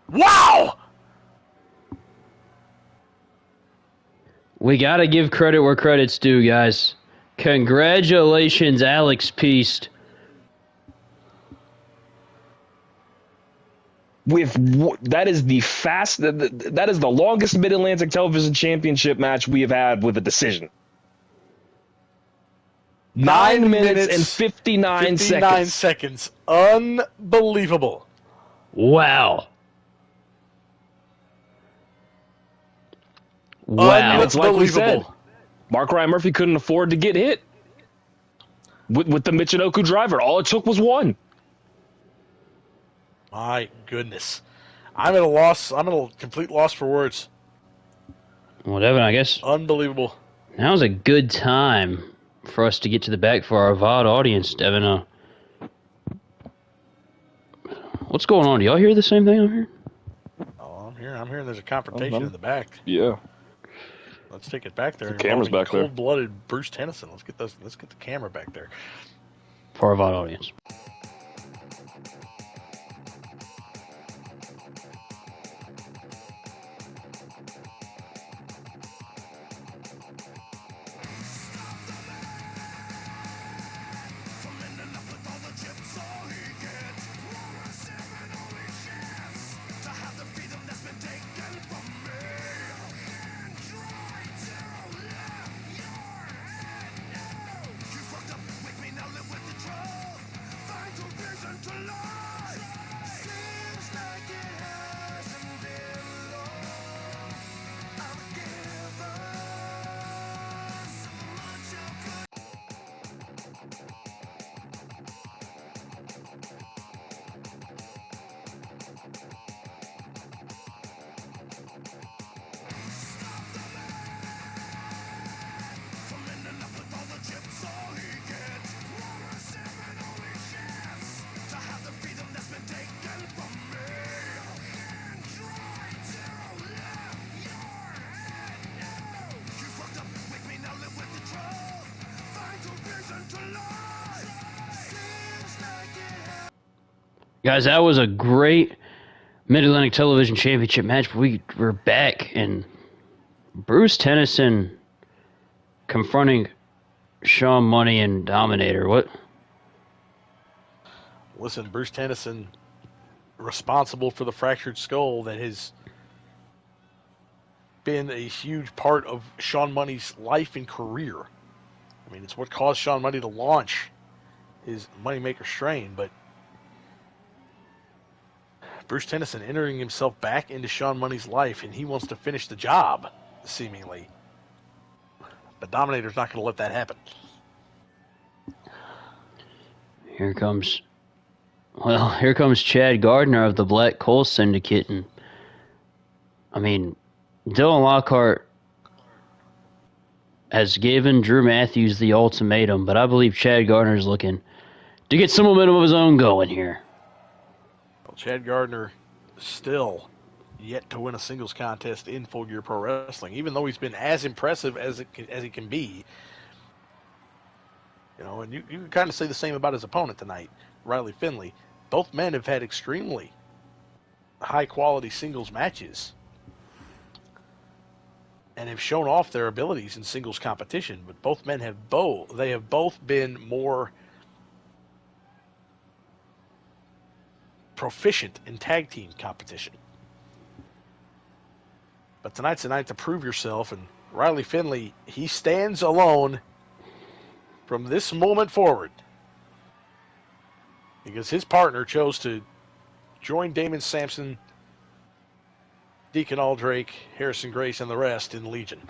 Wow! We gotta give credit where credit's due, guys. Congratulations, Alex Peist. That is the longest Mid-Atlantic Television Championship match we have had with a decision. 9 minutes and 59 seconds. Unbelievable. Wow. Wow. It's like we said. Unbelievable. Mark Ryan Murphy couldn't afford to get hit with the Michinoku driver. All it took was one. My goodness. I'm at a loss. I'm at a complete loss for words. Well, Devin, I guess Unbelievable. now's a good time for us to get to the back for our VOD audience, Devin. What's going on? Do y'all hear the same thing I'm hearing? Oh, I'm hearing there's a confrontation in the back. Yeah. Let's take it back there. The camera's back there. Cold-blooded Bruce Tennyson. Let's get the camera back there. For our VOD audience. Guys, that was a great Mid-Atlantic Television Championship match, but we're back, and Bruce Tennyson confronting Sean Money and Dominator. What? Listen, Bruce Tennyson, responsible for the fractured skull that has been a huge part of Sean Money's life and career. I mean, it's what caused Sean Money to launch his Moneymaker strain, but Bruce Tennyson entering himself back into Sean Money's life, and he wants to finish the job, seemingly. But Dominator's not going to let that happen. Here comes Chad Gardner of the Black Coal Syndicate, and I mean, Dylan Lockhart has given Drew Matthews the ultimatum, but I believe Chad Gardner's looking to get some momentum of his own going here. Well, Chad Gardner still yet to win a singles contest in Full Gear Pro Wrestling, even though he's been as impressive as he can be. You know, and you can kind of say the same about his opponent tonight, Riley Finley. Both men have had extremely high-quality singles matches and have shown off their abilities in singles competition, but both men have both been more proficient in tag team competition. But tonight's the night to prove yourself, and Riley Finley, he stands alone from this moment forward because his partner chose to join Damon Sampson, Deacon Aldrake, Harrison Grace, and the rest in Legion.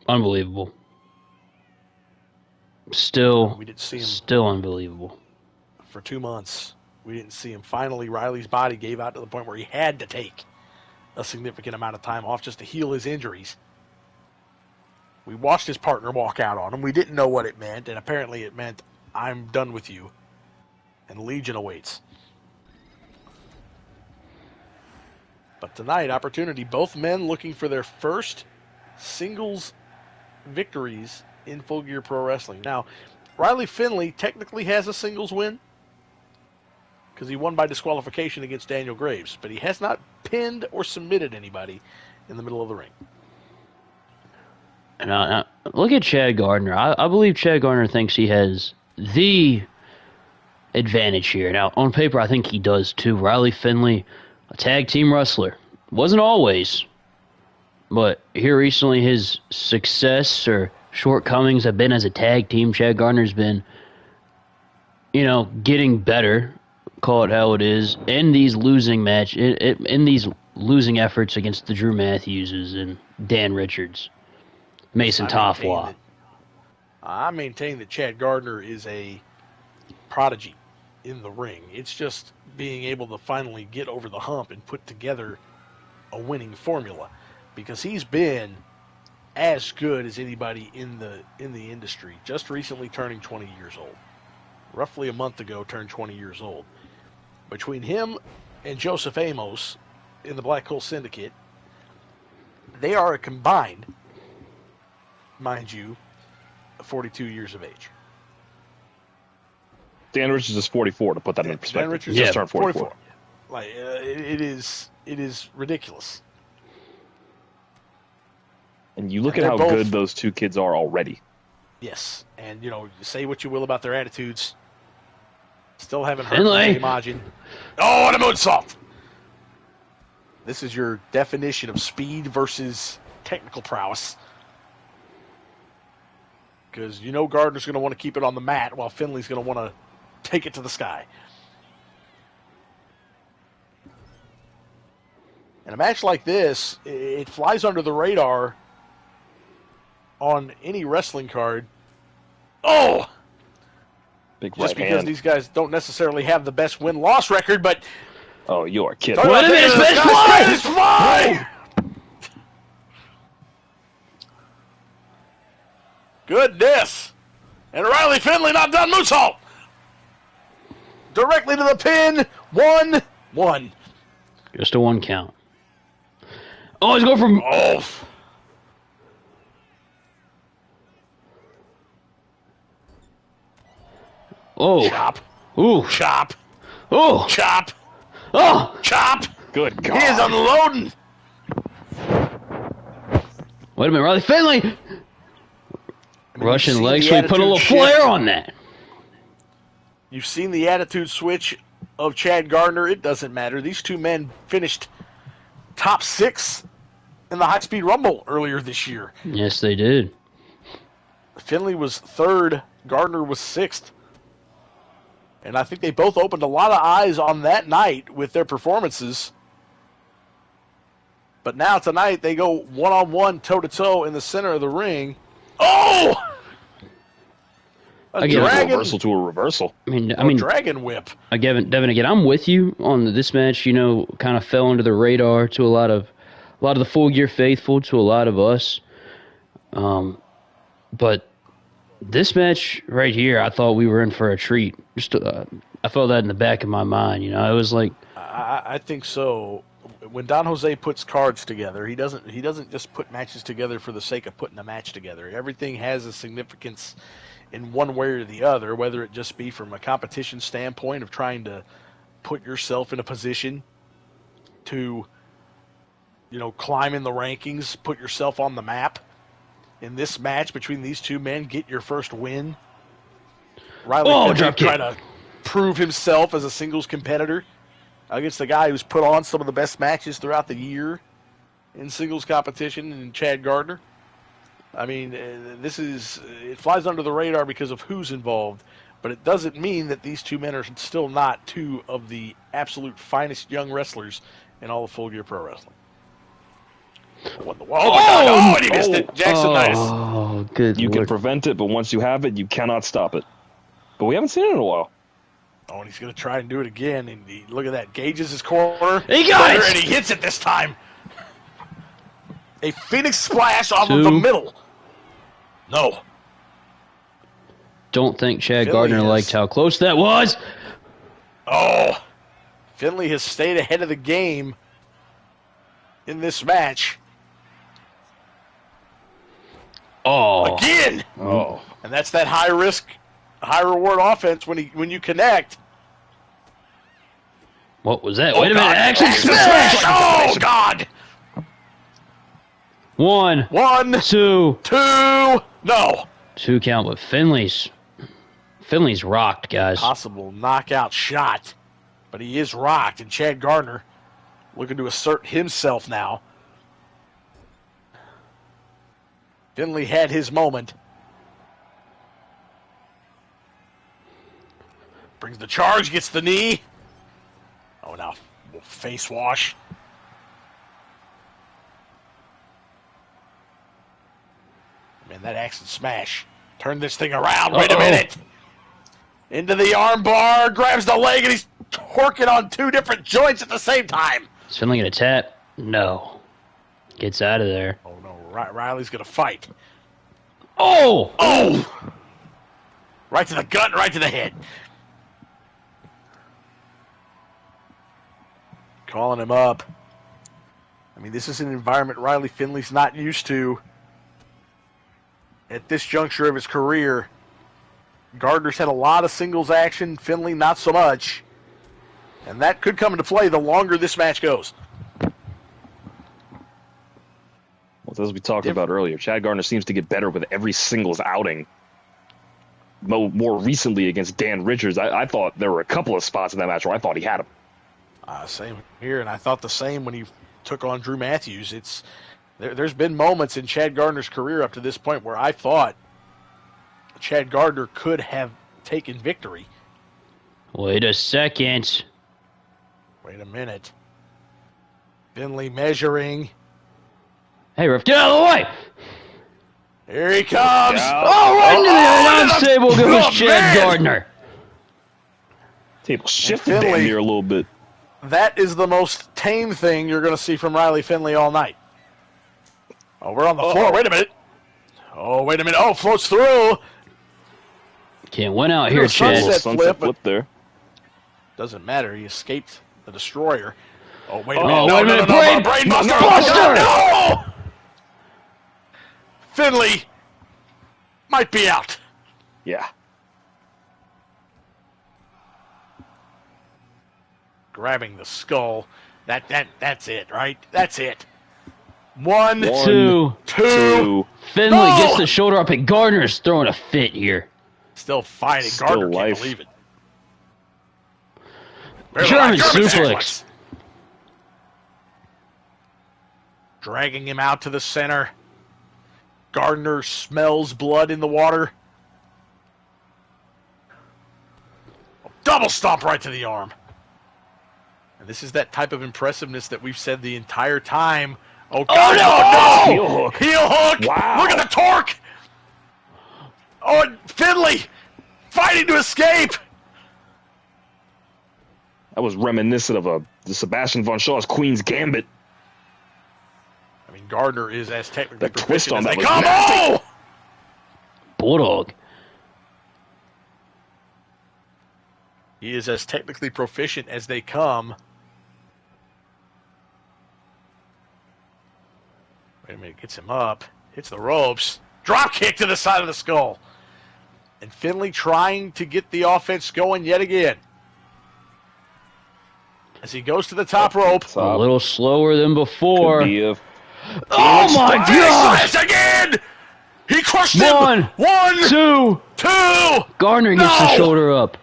Unbelievable. Still, we didn't see him still unbelievable. For 2 months. We didn't see him. Finally, Riley's body gave out to the point where he had to take a significant amount of time off just to heal his injuries. We watched his partner walk out on him. We didn't know what it meant, and apparently it meant, I'm done with you. And Legion awaits. But tonight, opportunity, both men looking for their first singles victories in Full Gear Pro Wrestling. Now, Riley Finley technically has a singles win because he won by disqualification against Daniel Graves, but he has not pinned or submitted anybody in the middle of the ring. Now, look at Chad Gardner. I believe Chad Gardner thinks he has the advantage here. Now, on paper, I think he does too. Riley Finley, a tag team wrestler. Wasn't always, but here recently his success or shortcomings have been as a tag team. Chad Gardner's been, getting better, call it how it is, in these losing efforts against the Drew Matthewses and Dan Richards, Mason Tafwa. I maintain that Chad Gardner is a prodigy in the ring. It's just being able to finally get over the hump and put together a winning formula, because he's been as good as anybody in the industry. Just recently turning 20 years old. Roughly a month ago turned 20 years old. Between him and Joseph Amos in the Black Hole Syndicate, they are a combined, mind you, 42 years of age. Dan Richards is 44, to put that in perspective. Dan Richards just turned 44. Like it is ridiculous. And you look at how good those two kids are already. Yes, and say what you will about their attitudes, still haven't heard Finley. from Imagine. Oh, what a moonsault! This is your definition of speed versus technical prowess. Because Gardner's going to want to keep it on the mat, while Finley's going to want to take it to the sky. In a match like this, it flies under the radar on any wrestling card. Oh! Big Just right because hand. these guys don't necessarily have the best win-loss record, but... Oh, you're kidding. Wait a minute, Spanish fly! Goodness! And Riley Finley not done moonsault! Directly to the pin. 1-1. Just a 1 count. Oh, he's going from... Oh! Oh. Chop. Ooh. Chop. Oh. Chop. Oh. Chop. Good God. He is unloading. Wait a minute, Riley Finley! Russian leg the sweep, put a little attitude flair shift. on that. You've seen the attitude switch of Chad Gardner. It doesn't matter. These two men finished top 6 in the high-speed rumble earlier this year. Yes, they did. Finley was 3rd. Gardner was 6th. And I think they both opened a lot of eyes on that night with their performances. But now tonight they go one-on-one, toe-to-toe in the center of the ring. Oh! Again, dragon, reversal to a reversal. I mean, dragon whip. Devin, again, I'm with you on this match. Kind of fell under the radar to a lot of the Full Gear faithful, to a lot of us. But this match right here, I thought we were in for a treat. I felt that in the back of my mind. It was like, I think so. When Don Jose puts cards together, he doesn't just put matches together for the sake of putting a match together. Everything has a significance in one way or the other, whether it just be from a competition standpoint of trying to put yourself in a position to, climb in the rankings, put yourself on the map. In this match between these two men, get your first win. Riley Finley trying to prove himself as a singles competitor against the guy who's put on some of the best matches throughout the year in singles competition, in Chad Gardner. I mean, it flies under the radar because of who's involved, but it doesn't mean that these two men are still not two of the absolute finest young wrestlers in all of Full Gear Pro Wrestling. Oh, my God. Oh, and he missed it. Jackson Nice. Oh, good You Lord. can prevent it, but once you have it, you cannot stop it. But we haven't seen it in a while. Oh, and he's going to try and do it again. And look at that. Gauges his corner. He got it! And he hits it this time. A Phoenix splash off of the middle. No. Don't think Chad Finley Gardner liked how close that was. Oh. Finley has stayed ahead of the game in this match. Oh. Again. Oh. And that's that high risk, high reward offense when you connect. What was that? Oh, Wait a minute. God. Action Action smash! smash! Oh, God. 1, 1, 2. 2. No. 2 count, but Finley's rocked, guys. Possible knockout shot. But he is rocked. And Chad Gardner looking to assert himself now. Finley had his moment. Brings the charge, gets the knee. face wash. Man, that axe and smash. Turn this thing around. Wait a minute. Into the arm bar. Grabs the leg, and he's torquing on two different joints at the same time. Is Finley going to tap? No. Gets out of there. Oh, no. Riley's going to fight. Oh! Oh! Right to the gut, right to the head. Calling him up. I mean, this is an environment Riley Finley's not used to. At this juncture of his career, Gardner's had a lot of singles action, Finley not so much. And that could come into play the longer this match goes. Well, as we talked about earlier, Chad Gardner seems to get better with every singles outing. More recently against Dan Richards, I thought there were a couple of spots in that match where I thought he had him. Same here, and I thought the same when he took on Drew Matthews. There's been moments in Chad Gardner's career up to this point where I thought Chad Gardner could have taken victory. Wait a second. Wait a minute. Finley measuring. Hey, ref, get out of the way! Here he comes. Oh, right into the announce table goes Chad Gardner. Table shifted down here a little bit. That is the most tame thing you're going to see from Riley Finley all night. Oh, we're on the floor. Wait a minute. Oh, wait a minute. Oh, floats through. Can't win out here, Chad. Sunset flip there. Doesn't matter. He escaped the destroyer. Oh, wait a No, minute. Brain buster. No! Finley might be out. Yeah. Grabbing the skull. That's it, right? That's it. One, two. Finley No! gets the shoulder up, and Gardner's throwing a fit here. Still fighting. Still Gardner life. can't believe it. German suplex. Dragging him out to the center. Gardner smells blood in the water. Double stomp right to the arm. And this is that type of impressiveness that we've said the entire time. Oh, God, no! Heel hook. Heel hook! Wow. Look at the torque! Oh, and Finley fighting to escape! That was reminiscent of the Sebastian Von Shaw's Queen's Gambit. I mean, Gardner is as technically That twist proficient on as that they was come. nasty. Oh! Bulldog. He is as technically proficient as they come. Wait a minute, gets him up, hits the ropes, drop kick to the side of the skull. And Finley trying to get the offense going yet again. As he goes to the top rope. A little slower than before. Oh my gosh! Again! He crushed One, him! One, two. Gardner gets the shoulder up.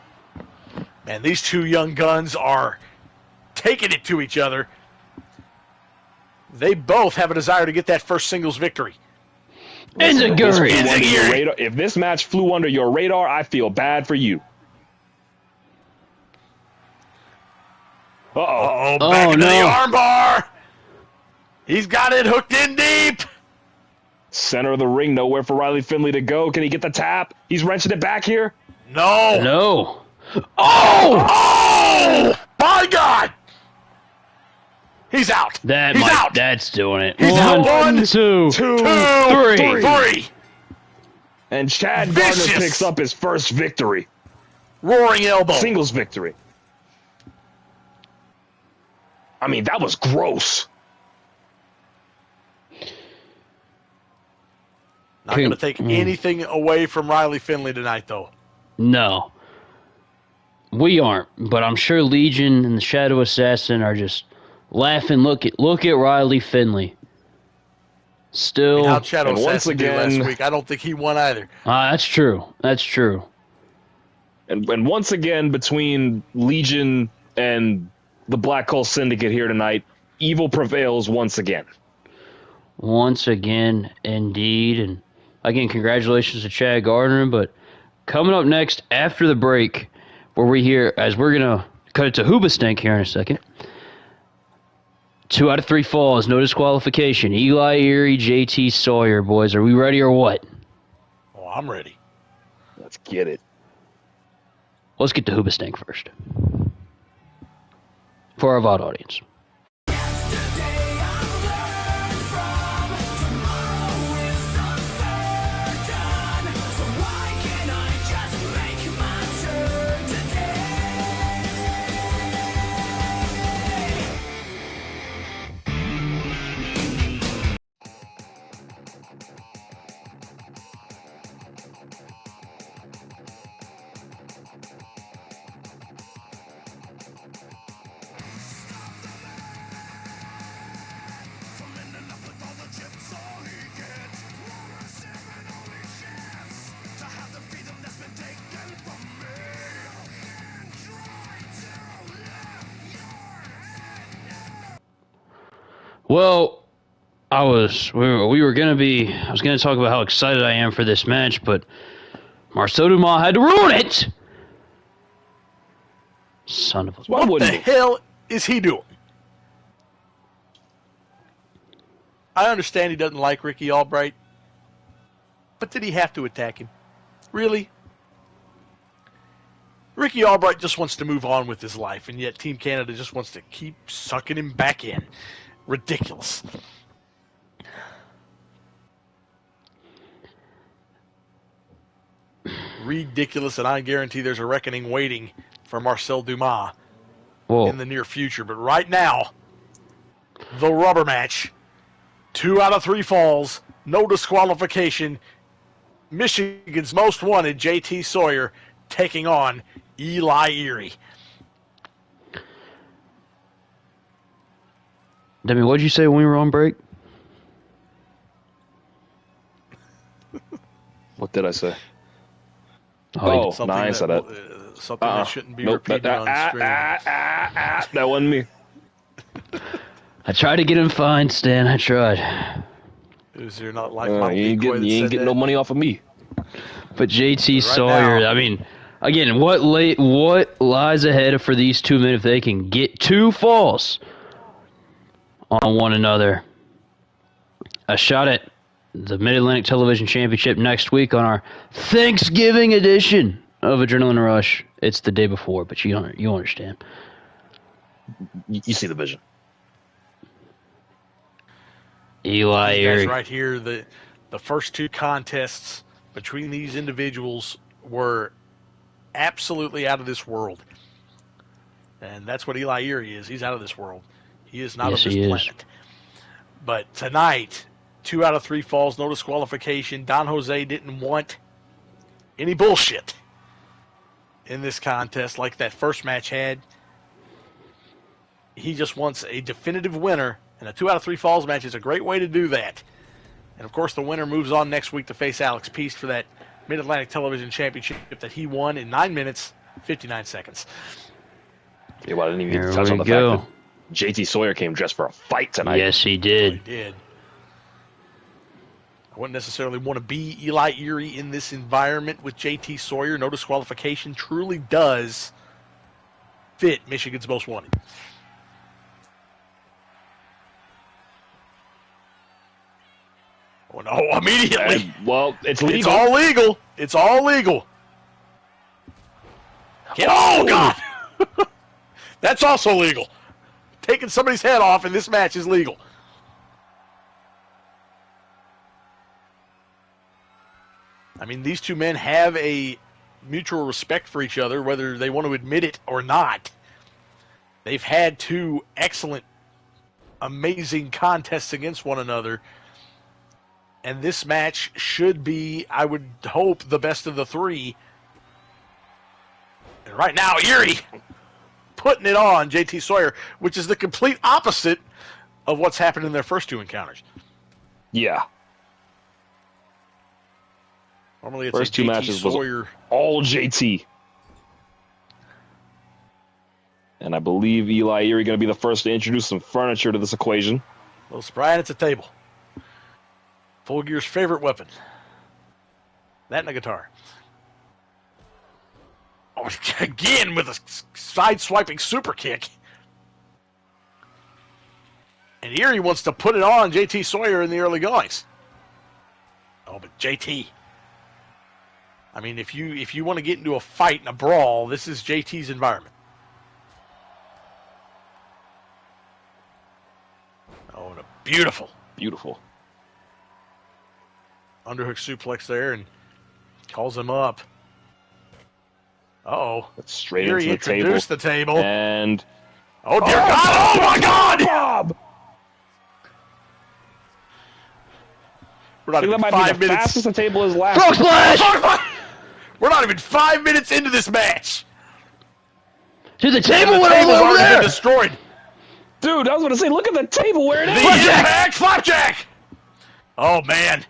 Man, these two young guns are taking it to each other. They both have a desire to get that first singles victory. Enziguri. If this match flew under your radar, I feel bad for you. Uh-oh. Back into the armbar. He's got it hooked in deep. Center of the ring, nowhere for Riley Finley to go. Can he get the tap? He's wrenching it back here. No. Oh! My God! He's out. He's out. That's doing it. He's out. One, two, three. And Chad Gardner picks up his first victory. Roaring elbow. Singles victory. I mean, that was gross. Not going to take anything away from Riley Finley tonight, though. No. We aren't, but I'm sure Legion and the Shadow Assassin are just laughing. Look at Riley Finley. Still. How Shadow Assassin did last week. I don't think he won either. That's true. And once again, between Legion and the Black Hole Syndicate here tonight, evil prevails once again. Once again, indeed. And again, congratulations to Chad Gardner. But coming up next after the break, where we're going to cut it to Hoobastank here in a second. 2 out of 3 falls, no disqualification. Eli, Eerie, JT, Sawyer, boys. Are we ready or what? Oh, I'm ready. Let's get it. Let's get to Hoobastank first. For our VOD audience. Well, I was gonna talk about how excited I am for this match, but Marcel Dumas had to ruin it. Son of a... What the hell is he doing? I understand he doesn't like Ricky Albright, but did he have to attack him? Really? Ricky Albright just wants to move on with his life, and yet Team Canada just wants to keep sucking him back in. Ridiculous. Ridiculous, and I guarantee there's a reckoning waiting for Marcel Dumas in the near future. But right now, the rubber match, 2 out of 3 falls, no disqualification. Michigan's most wanted, JT Sawyer, taking on Eli Eerie. Demi, what did you say when we were on break? What did I say? Oh, no, I said that. Something that shouldn't be repeated on screen. That wasn't me. I tried to get him fined, Stan. I tried. Is there not like you ain't getting no money off of me. But JT Sawyer, now, I mean, again, what lies ahead for these two men if they can get 2 falls on one another? A shot at the Mid-Atlantic Television Championship next week on our Thanksgiving edition of Adrenaline Rush. It's the day before, but you understand. You see the vision. Eli Eerie. Right here, the first 2 contests between these individuals were absolutely out of this world. And that's what Eli Eerie is. He's out of this world. He is not of this planet. But tonight, 2 out of 3 falls, no disqualification. Don Jose didn't want any bullshit in this contest like that first match had. He just wants a definitive winner, and a 2 out of 3 falls match is a great way to do that. And, of course, the winner moves on next week to face Alex Peist for that Mid-Atlantic Television Championship that he won in 9 minutes, 59 seconds. Yeah, well, I didn't even touch on the fact that JT Sawyer came dressed for a fight tonight. Yes, he did. He did. I wouldn't necessarily want to be Eli Eerie in this environment with JT Sawyer. No disqualification truly does fit Michigan's most wanted. Oh, no, immediately. Well, it's legal. It's all legal. It's all legal. Oh, God. That's also legal. Taking somebody's head off in this match is legal. I mean, these two men have a mutual respect for each other, whether they want to admit it or not. They've had 2 excellent, amazing contests against one another. And this match should be, I would hope, the best of the 3. And right now, Eerie putting it on JT Sawyer, which is the complete opposite of what's happened in their first 2 encounters. Yeah. Normally it's first a 2 JT matches Sawyer. Was all JT. And I believe Eli Eerie going to be the first to introduce some furniture to this equation. Well, Brian, it's a table. Full Gear's favorite weapon. That and a guitar. Oh, again with a side-swiping super kick. And Eerie wants to put it on JT Sawyer in the early goings. Oh, but JT. I mean, if you want to get into a fight and a brawl, this is JT's environment. Oh, and a beautiful underhook suplex there, and calls him up. Uh-oh. That's straight Eerie into the table. introduced the table. And oh, dear God! Oh, my God! Bob! We're not I think even that might be 5 the minutes. fastest the table is last. Frog splash! We're not even 5 minutes into this match. Dude, the And table the went all table's over already there! been destroyed. Dude, I was going to say, look at the table where it The is. impact flapjack. Oh, man.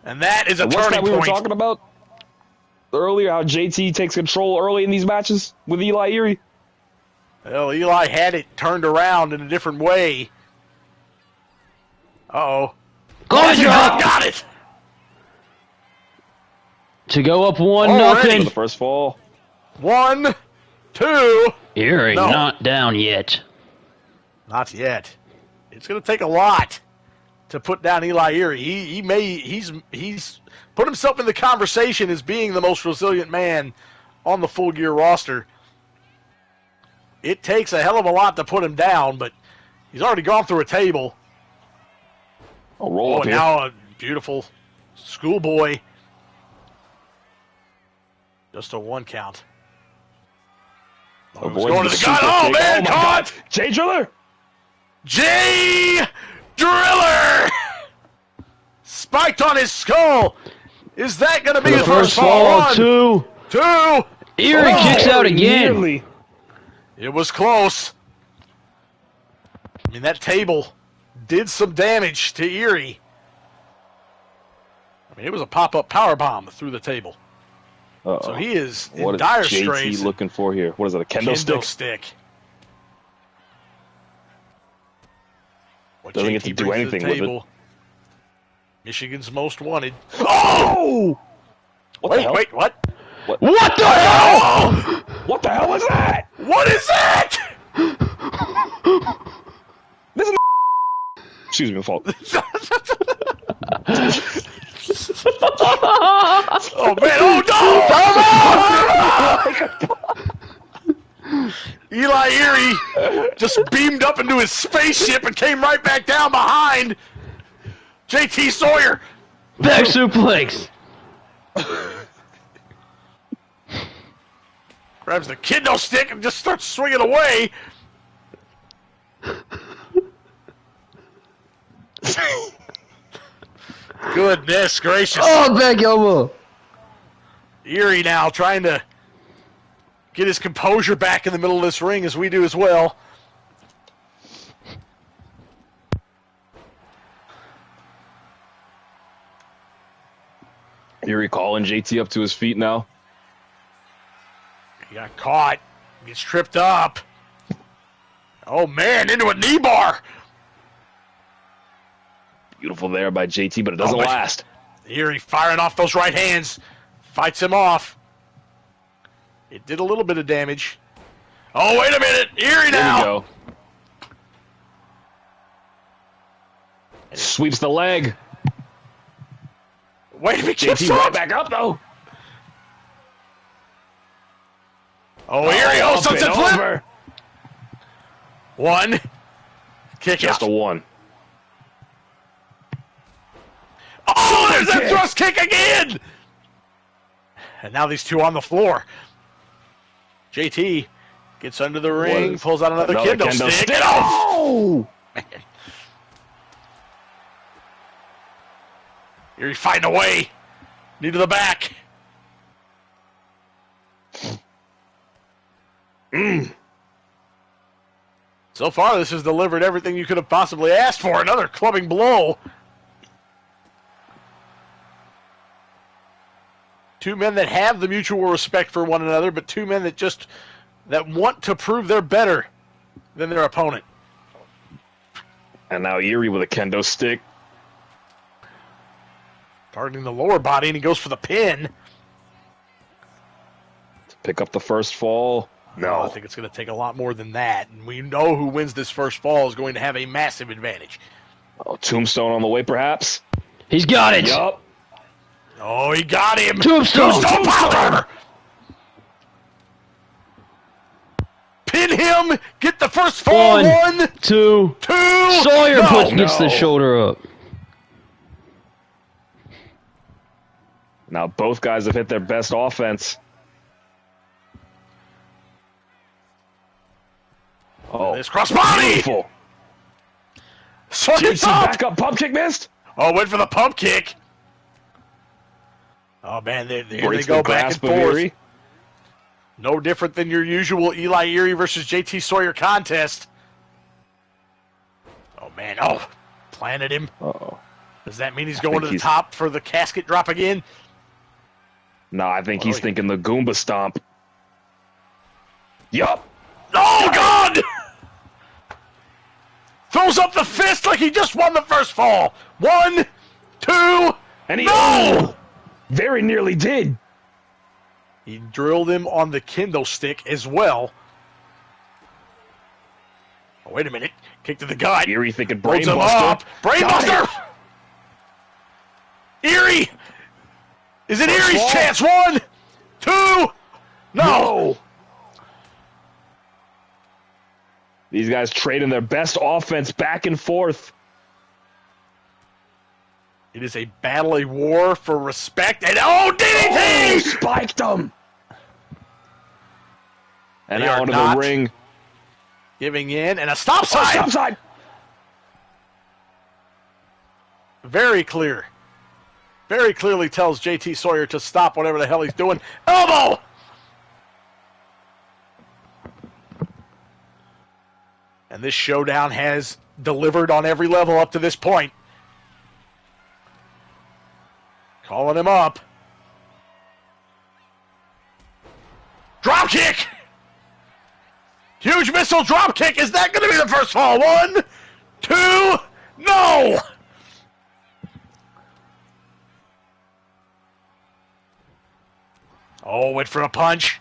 And that is a What's turning that we point. were talking about earlier, how JT takes control early in these matches with Eli Eerie? Well, Eli had it turned around in a different way. Uh-oh. Glove drop! Got it! To go up 1-0. Already. The first fall. 1, 2. Eerie No. not down yet. Not yet. It's going to take a lot to put down Eli Eerie. He's put himself in the conversation as being the most resilient man on the Full Gear roster. It takes a hell of a lot to put him down, but he's already gone through a table. Oh, roll Oh, up and here. now a beautiful schoolboy. Just a 1 count. Oh, he was going to the gut. Oh, man, my caught! God. Jay Driller! Jay Driller! Spiked on his skull. Is that going to be The his first first fall? fall, 2. 2. Eerie kicks out again. Nearly. It was close. I mean, that table did some damage to Eerie. I mean, it was a pop-up powerbomb through the table. Uh-oh. So he is in What is dire JT straits. looking for here? What is it, a kendo stick? stick. What Doesn't JT get to do brings anything the with it. table. Michigan's most wanted. Oh! What the hell? Wait, what? What the hell? What the hell was that? What is that? This is Excuse me, my fault. Oh, man. Oh, no! Eli Eerie just beamed up into his spaceship and came right back down behind JT Sawyer. Back suplex. Grabs the kendo stick and just starts swinging away. Goodness gracious. Oh, back elbow. Eerie now trying to get his composure back in the middle of this ring, as we do as well. Eerie calling JT up to his feet now. He got caught. Gets tripped up. Oh, man, into a knee bar. Beautiful there by JT, but it doesn't Oh, but- last. Eerie firing off those right hands. Fights him off. It did a little bit of damage. Oh, wait a minute. Eerie There now. we go. Sweeps the leg. Wait a minute. JT right back up, though. Oh, Eerie. Oh, up sunset and flip. over. 1. Kick Just out. a 1. Oh, there's that kick. thrust kick again. And now these two on the floor. JT gets under the ring, pulls out another kendo stick. Oh! Eerie fighting away. Knee to the back. So far, this has delivered everything you could have possibly asked for. Another clubbing blow. Two men that have the mutual respect for one another, but two men that want to prove they're better than their opponent. And now Eerie with a kendo stick. Targeting the lower body, and he goes for the pin. To pick up the first fall. No, I think it's going to take a lot more than that. And we know who wins this first fall is going to have a massive advantage. Oh, Tombstone on the way, perhaps? He's got it. Yup. Oh, he got him. Tombstone power. Pin him. Get the first fall. One, two. Sawyer gets the shoulder up. Now both guys have hit their best offense. Oh, this crossbody! Beautiful. Sawyer's back up, pump kick missed. Oh, went for the pump kick. Oh man, here they go back and forth. Eerie. No different than your usual Eli Eerie versus JT Sawyer contest. Oh man, planted him. Uh-oh. Does that mean he's going to the top for the casket drop again? No, I think he's thinking the Goomba stomp. Yup. Oh God! Throws up the fist like he just won the first fall. 1, 2, and he very nearly did. He drilled him on the kendo stick as well. Oh, wait a minute. Kick to the gut. Eerie thinking brainbuster. Brainbuster! Eerie! Is it Eerie's chance? 1, 2, no! These guys trading their best offense back and forth. It is a battle, a war for respect, and DDT! Spiked him! And out of the ring. Giving in, and a stop sign! Stop sign! Very clear. Very clearly tells JT Sawyer to stop whatever the hell he's doing. Elbow! And this showdown has delivered on every level up to this point. Calling him up. Drop kick! Huge missile drop kick. Is that going to be the first fall? 1, 2, no! Oh, went for a punch.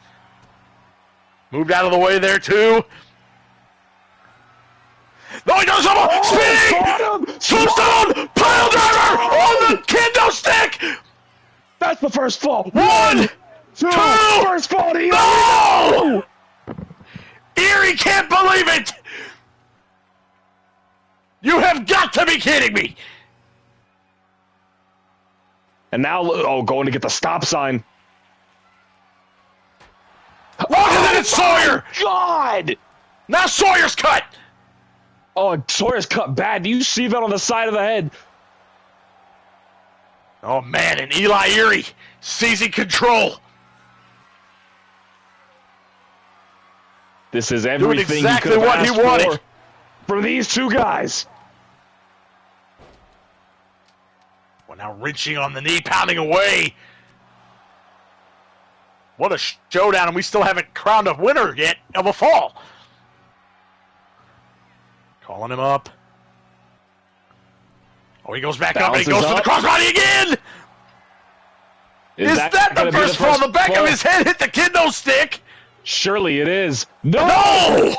Moved out of the way there, too. No, he does something! Spinning! Tombstone! Pile driver! On the kendo stick! That's the first fall. 1, 2, first fall to Eerie. No! Eerie can't believe it! You have got to be kidding me! And now, going to get the stop sign. Look at that, it's Sawyer! God! Now Sawyer's cut! Oh, Sawyer's cut bad. Do you see that on the side of the head? Oh, man, and Eli Eerie seizing control. This is everything doing exactly what he wanted from these two guys. Well, now wrenching on the knee, pounding away. What a showdown, and we still haven't crowned a winner yet of a fall. Calling him up. Oh, he goes back up, and he goes for the crossbody again! Is that the first fall? The back of his head hit the kendo stick! Surely it is. No!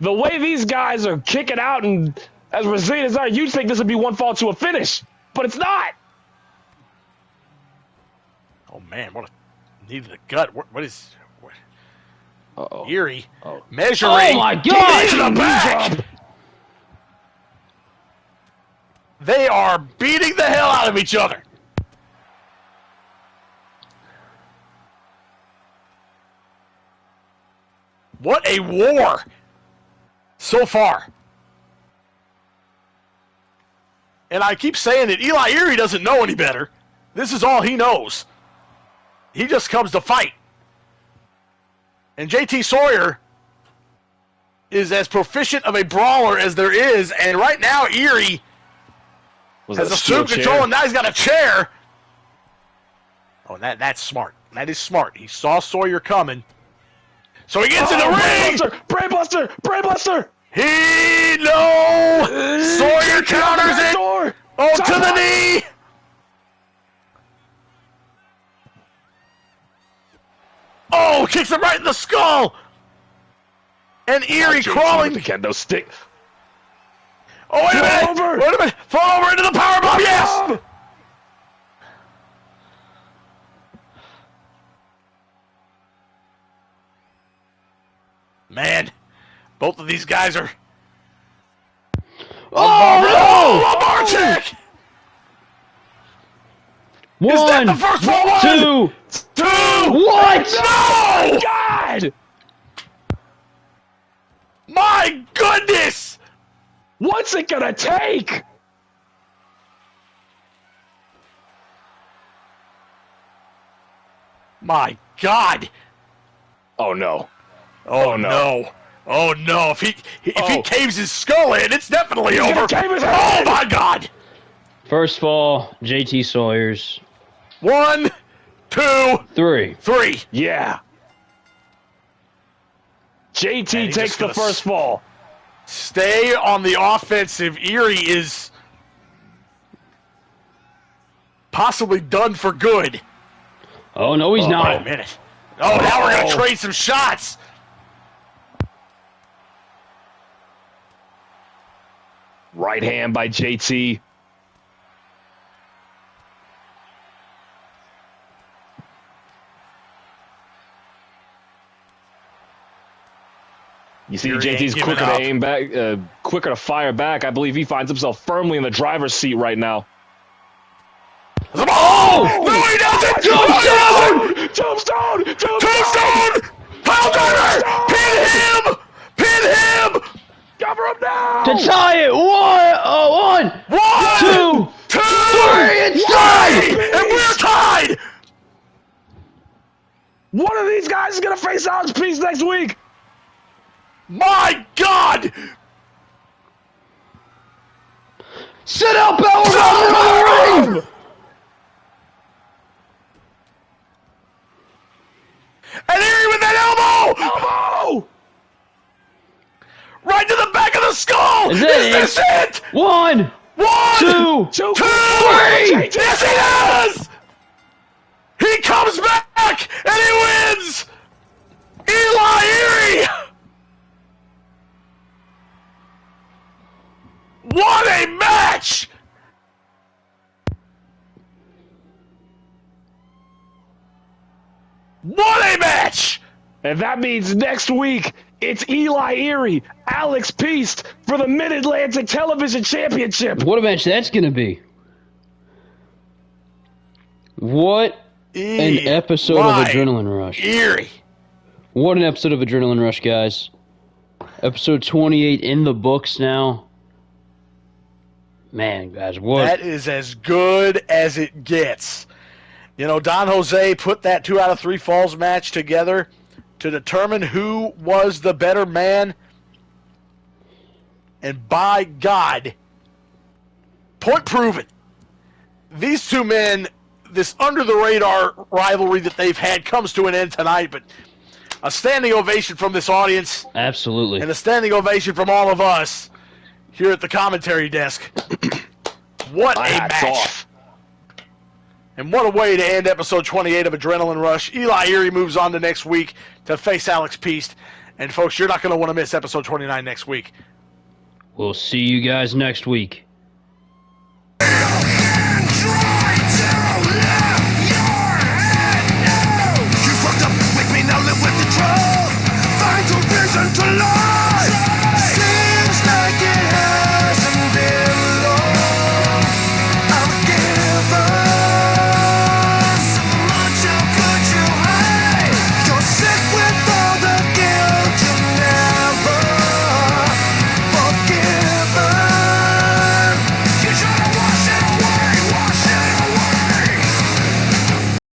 The way these guys are kicking out, and as resilient as they are, you'd think this would be one fall to a finish, but it's not. Oh, man, what a knee to the gut. What is... Eerie measuring. Oh my God! To the back. They are beating the hell out of each other. What a war so far. And I keep saying that Eli Eerie doesn't know any better. This is all he knows. He just comes to fight. And JT Sawyer is as proficient of a brawler as there is, and right now Eerie has assumed control, and now he's got a chair. Oh, that's smart. That is smart. He saw Sawyer coming. So he gets in the ring! Brainbuster! Brainbuster! Sawyer counters it! Oh, to the knee! Oh, Oh, kicks him right in the skull. And Eerie crawling. The kendo stick. Oh, wait a minute. Over. Wait a minute. Fall over into the powerbomb. Yes. Man, both of these guys are. Oh, lumbar check. no! Is that One, the first one? Two. What? No! God! My goodness! What's it gonna take? My God! Oh no! Oh, no. no! Oh no! If he caves his skull in, it's definitely He's over. gonna cave his Oh head. my God! First fall, JT Sawyer's. 1, 2, 3. 3. Yeah. JT And he's takes just the gonna first fall. Stay on the offensive. Eerie is possibly done for good. Oh, no, he's Wait a not. minute. Oh, now we're gonna trade some shots. Right hand by JT. You see Eerie JT's ain't giving quicker to up. aim back, quicker to fire back. I believe he finds himself firmly in the driver's seat right now. Oh! No, he doesn't! Tombstone! Tombstone! Pile driver! Pin him! Pin him! Cover him now! To tie it. 1, 1, 2, 2, 3, it's tied! and we're tied! One of these guys is gonna face Alex Peist next week. My God! Sit out powerbomb in the ring! And Eerie with that elbow! Elbow! Right to the back of the skull! Is that this it? 1, 1, 2, 2, 3! Yes, he does! He comes back and he wins! Eli Eerie! What a match! What a match! And that means next week, it's Eli Eerie, Alex Peist for the Mid-Atlantic Television Championship. What a match that's going to be. What an episode of Adrenaline Rush. Eerie. What an episode of Adrenaline Rush, guys. Episode 28 in the books now. Man, guys, what? That is as good as it gets. You know, Don Jose put that 2 out of 3 falls match together to determine who was the better man. And by God, point proven. These two men, this under-the-radar rivalry that they've had comes to an end tonight, but a standing ovation from this audience Absolutely. and a standing ovation from all of us here at the commentary desk. What My a hat's match. off. And what a way to end episode 28 of Adrenaline Rush. Eli Eerie moves on to next week to face Alex Peist. And folks, you're not going to want to miss episode 29 next week. We'll see you guys next week.